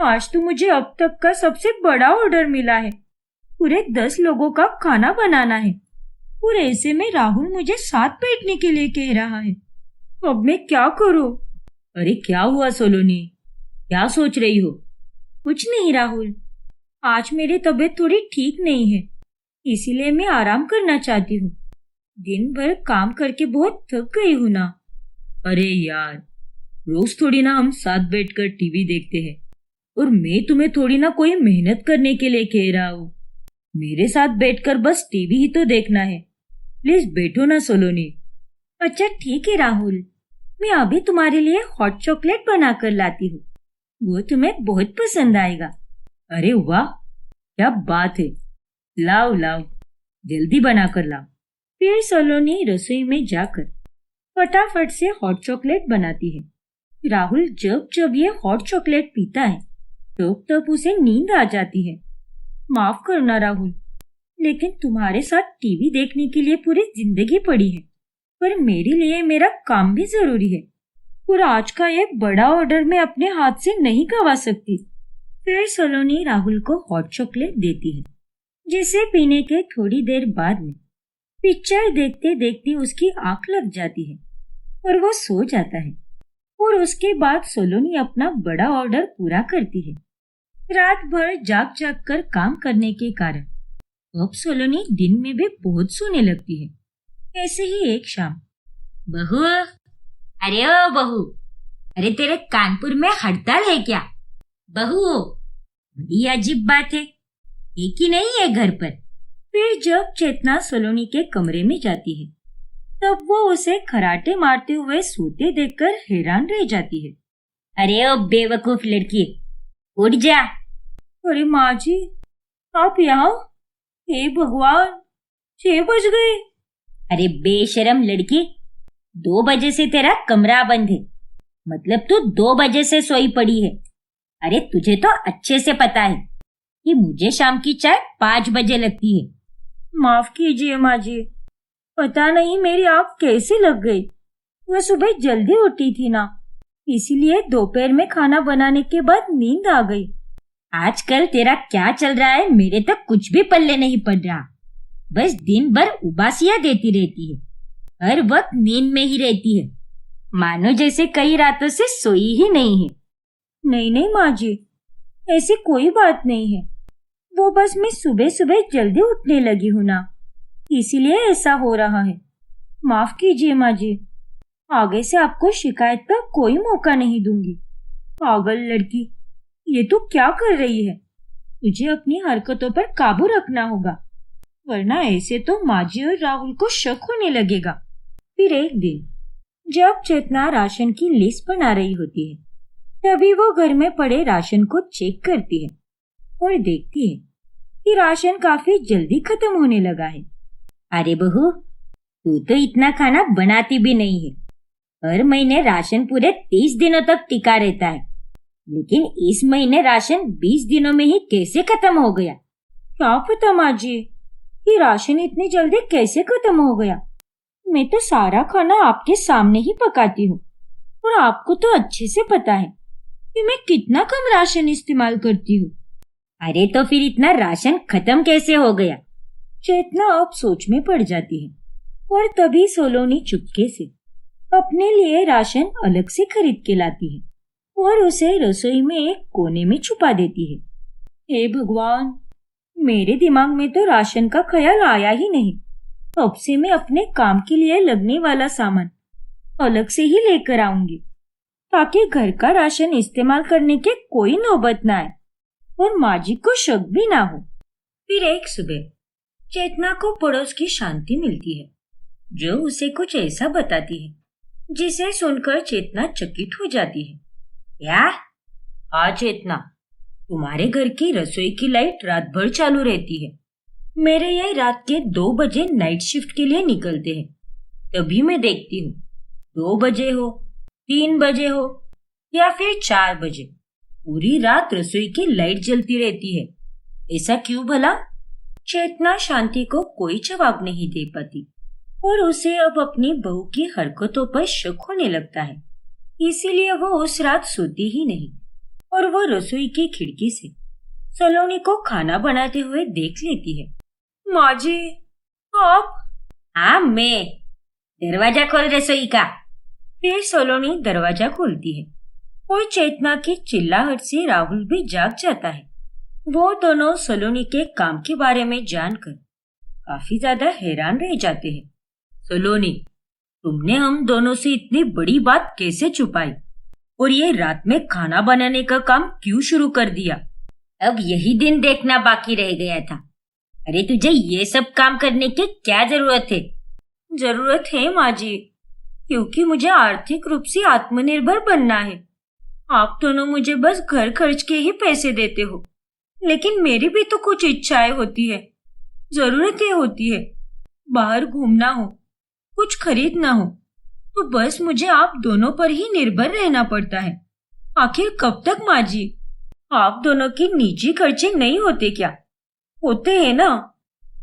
[SPEAKER 1] आज तो मुझे अब तक का सबसे बड़ा ऑर्डर मिला है। पूरे 10 लोगों का खाना बनाना है और ऐसे में राहुल मुझे साथ बैठने के लिए कह रहा है। अब मैं क्या करूं? अरे क्या हुआ सोलोनी, क्या सोच रही हो? कुछ नहीं राहुल, आज मेरी तबीयत थोड़ी ठीक नहीं है, इसीलिए मैं आराम करना चाहती हूँ। दिन भर काम करके बहुत थक गई हूँ ना। अरे यार, रोज थोड़ी ना हम साथ बैठकर टीवी देखते हैं और मैं तुम्हें थोड़ी ना कोई मेहनत करने के लिए कह रहा हूँ। मेरे साथ बैठकर बस टीवी ही तो देखना है। प्लीज बैठो ना सोलोनी। अच्छा ठीक है राहुल, मैं अभी तुम्हारे लिए हॉट चॉकलेट बना कर लाती हूँ, वो तुम्हें बहुत पसंद आएगा। अरे वाह, क्या बात है, लाओ लाओ, जल्दी बना कर लाओ।
[SPEAKER 2] फिर सलोनी रसोई में जाकर फटाफट से हॉट चॉकलेट बनाती है। राहुल जब जब ये हॉट चॉकलेट पीता है तब उसे नींद आ जाती है। माफ करना राहुल, लेकिन तुम्हारे साथ टीवी देखने के लिए पूरी जिंदगी पड़ी है, पर मेरे लिए मेरा काम भी जरूरी है और आज का ये बड़ा ऑर्डर मैं अपने हाथ से नहीं गवा सकती। फिर सलोनी राहुल को हॉट चॉकलेट देती है, जिसे पीने के थोड़ी देर बाद में पिक्चर देखते देखते उसकी आंख लग जाती है और वो सो जाता है। और उसके बाद सलोनी अपना बड़ा ऑर्डर पूरा करती है। रात भर जाग जाग कर काम करने के कारण अब सलोनी दिन में भी बहुत सोने लगती है। ऐसे ही एक शाम, बहू, अरे ओ बहू, अरे तेरे कानपुर में हड़ताल है क्या? बहू, बड़ी अजीब बात है, एक ही नहीं है घर पर। फिर जब चेतना सलोनी के कमरे में जाती है तब वो उसे खराटे मारते हुए सोते देखकर हैरान रह जाती है। अरे ओ बेवकूफ लड़की, उठ जा। अरे माँ जी, आप यहाँ? हे भगवान, 6 बज गए। अरे बेशरम लड़की, 2 बजे से तेरा कमरा बंद है, मतलब तू 2 बजे से सोई पड़ी है। अरे तुझे तो अच्छे से पता है कि मुझे शाम की चाय 5 बजे लगती है। माफ कीजिए माँ जी, पता नहीं मेरी आँख कैसे लग गई। वह सुबह जल्दी उठी थी ना, इसीलिए दोपहर में खाना बनाने के बाद नींद आ गई। आजकल तेरा क्या चल रहा है मेरे तक कुछ भी पल्ले नहीं पड़ रहा। बस दिन भर उबासियां देती रहती है, हर वक्त नींद में ही रहती है, मानो जैसे कई रातों से सोई ही नहीं है। नहीं नहीं माँ जी, ऐसी कोई बात नहीं है, वो बस मैं सुबह सुबह जल्दी उठने लगी हूँ ना, इसीलिए ऐसा हो रहा है। माफ कीजिए माँ जी, आगे से आपको शिकायत का कोई मौका नहीं दूंगी। पागल लड़की, ये तू क्या कर रही है? तुझे अपनी हरकतों पर काबू रखना होगा, वरना ऐसे तो माँ जी और राहुल को शक होने लगेगा। फिर एक दिन जब चेतना राशन की लिस्ट बना रही होती है तभी वो घर में पड़े राशन को चेक करती है और देखती है कि राशन काफी जल्दी खत्म होने लगा है। अरे बहू, तू तो इतना खाना बनाती भी नहीं है, हर महीने राशन पूरे 30 दिनों तक टिका रहता है, लेकिन इस महीने राशन 20 दिनों में ही कैसे खत्म हो गया? क्या पता माँ जी, ये राशन इतनी जल्दी कैसे खत्म हो गया? मैं तो सारा खाना आपके सामने ही पकाती हूँ और आपको तो अच्छे से पता है कि मैं कितना कम राशन इस्तेमाल करती हूँ। अरे तो फिर इतना राशन खत्म कैसे हो गया? चेतना अब सोच में पड़ जाती है और तभी सोलोनी चुपके से अपने लिए राशन अलग से खरीद के लाती है और उसे रसोई में एक कोने में छुपा देती है। हे भगवान, मेरे दिमाग में तो राशन का ख्याल आया ही नहीं। अब से मैं अपने काम के लिए लगने वाला सामान अलग से ही लेकर आऊंगी, ताकि घर का राशन इस्तेमाल करने के कोई नौबत ना आए और माँ जी को शक भी ना हो। फिर एक सुबह चेतना को पड़ोस की शांति मिलती है, जो उसे कुछ ऐसा बताती है जिसे सुनकर चेतना चकित हो जाती है। क्या? हाँ चेतना, तुम्हारे घर की रसोई की लाइट रात भर चालू रहती है। मेरे ये रात के 2 बजे नाइट शिफ्ट के लिए निकलते हैं, तभी मैं देखती हूँ 2 बजे हो, 3 बजे हो या फिर 4 बजे पूरी रात रसोई की लाइट जलती रहती है। ऐसा क्यों भला? चेतना शांति को कोई जवाब नहीं दे पाती और उसे अब अपनी बहू की हरकतों पर शक होने लगता है, इसीलिए वो उस रात सोती ही नहीं और वो रसोई की खिड़की से सलोनी को खाना बनाते हुए देख लेती है। माँ जी, आप? हाँ मैं। दरवाजा खोल रसोई का। फिर सलोनी दरवाजा खोलती है और चेतना की चिल्लाहट से राहुल भी जाग जाता है। वो दोनों सलोनी के काम के बारे में जानकर काफी ज्यादा हैरान रह जाते हैं। सलोनी, तुमने हम दोनों से इतनी बड़ी बात कैसे छुपाई और ये रात में खाना बनाने का काम क्यों शुरू कर दिया? अब यही दिन देखना बाकी रह गया था। अरे तुझे ये सब काम करने की क्या जरूरत है? जरूरत है माँ जी, क्योंकि मुझे आर्थिक रूप से आत्मनिर्भर बनना है। आप दोनों मुझे बस घर खर्च के ही पैसे देते हो, लेकिन मेरी भी तो कुछ इच्छाएं होती है, जरूरतें होती है। बाहर घूमना हो, कुछ खरीदना हो तो बस मुझे आप दोनों पर ही निर्भर रहना पड़ता है। आखिर कब तक माँ जी? आप दोनों के निजी खर्चे नहीं होते क्या? होते हैं ना।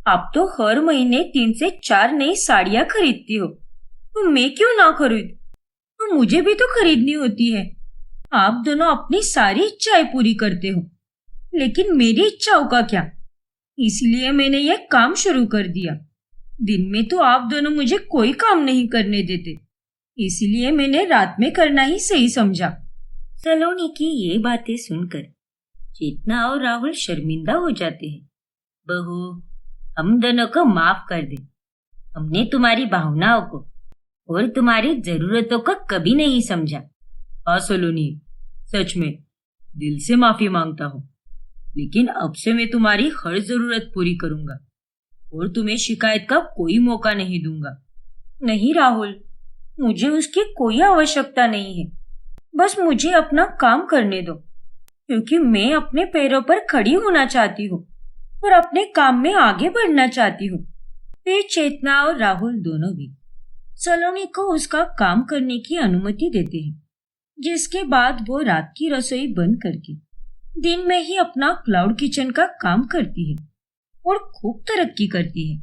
[SPEAKER 2] आप तो हर महीने 3 से 4 नई साड़ियाँ खरीदती हो, तो मैं क्यों ना खरीद? तो मुझे भी तो खरीदनी होती है। आप दोनों अपनी सारी इच्छाएं पूरी करते हो, लेकिन मेरी इच्छाओं का क्या? इसलिए मैंने यह काम शुरू कर दिया। दिन में तो आप दोनों मुझे कोई काम नहीं करने देते, इसलिए मैंने रात में करना ही सही समझा।
[SPEAKER 1] सलोनी की ये बातें सुनकर चेतना और राहुल शर्मिंदा हो जाते हैं। बहू, हम दोनों को माफ कर दे। हमने तुम्हारी भावनाओं को और तुम्हारी जरूरतों को कभी नहीं समझा।
[SPEAKER 2] हाँ सलोनी, सच में दिल से माफी मांगता हूँ, लेकिन अब से मैं तुम्हारी हर जरूरत पूरी करूंगा और तुम्हें शिकायत का कोई मौका नहीं दूंगा।
[SPEAKER 1] नहीं राहुल, मुझे उसकी कोई आवश्यकता नहीं है। बस मुझे अपना काम करने दो, क्योंकि मैं अपने पैरों पर खड़ी होना चाहती हूँ और अपने काम में आगे बढ़ना चाहती हूँ। फिर चेतना और राहुल दोनों भी सलोनी को उसका काम करने की अनुमति देते हैं, जिसके बाद वो रात की रसोई बंद करके दिन में ही अपना क्लाउड किचन का काम करती है और खूब तरक्की करती है।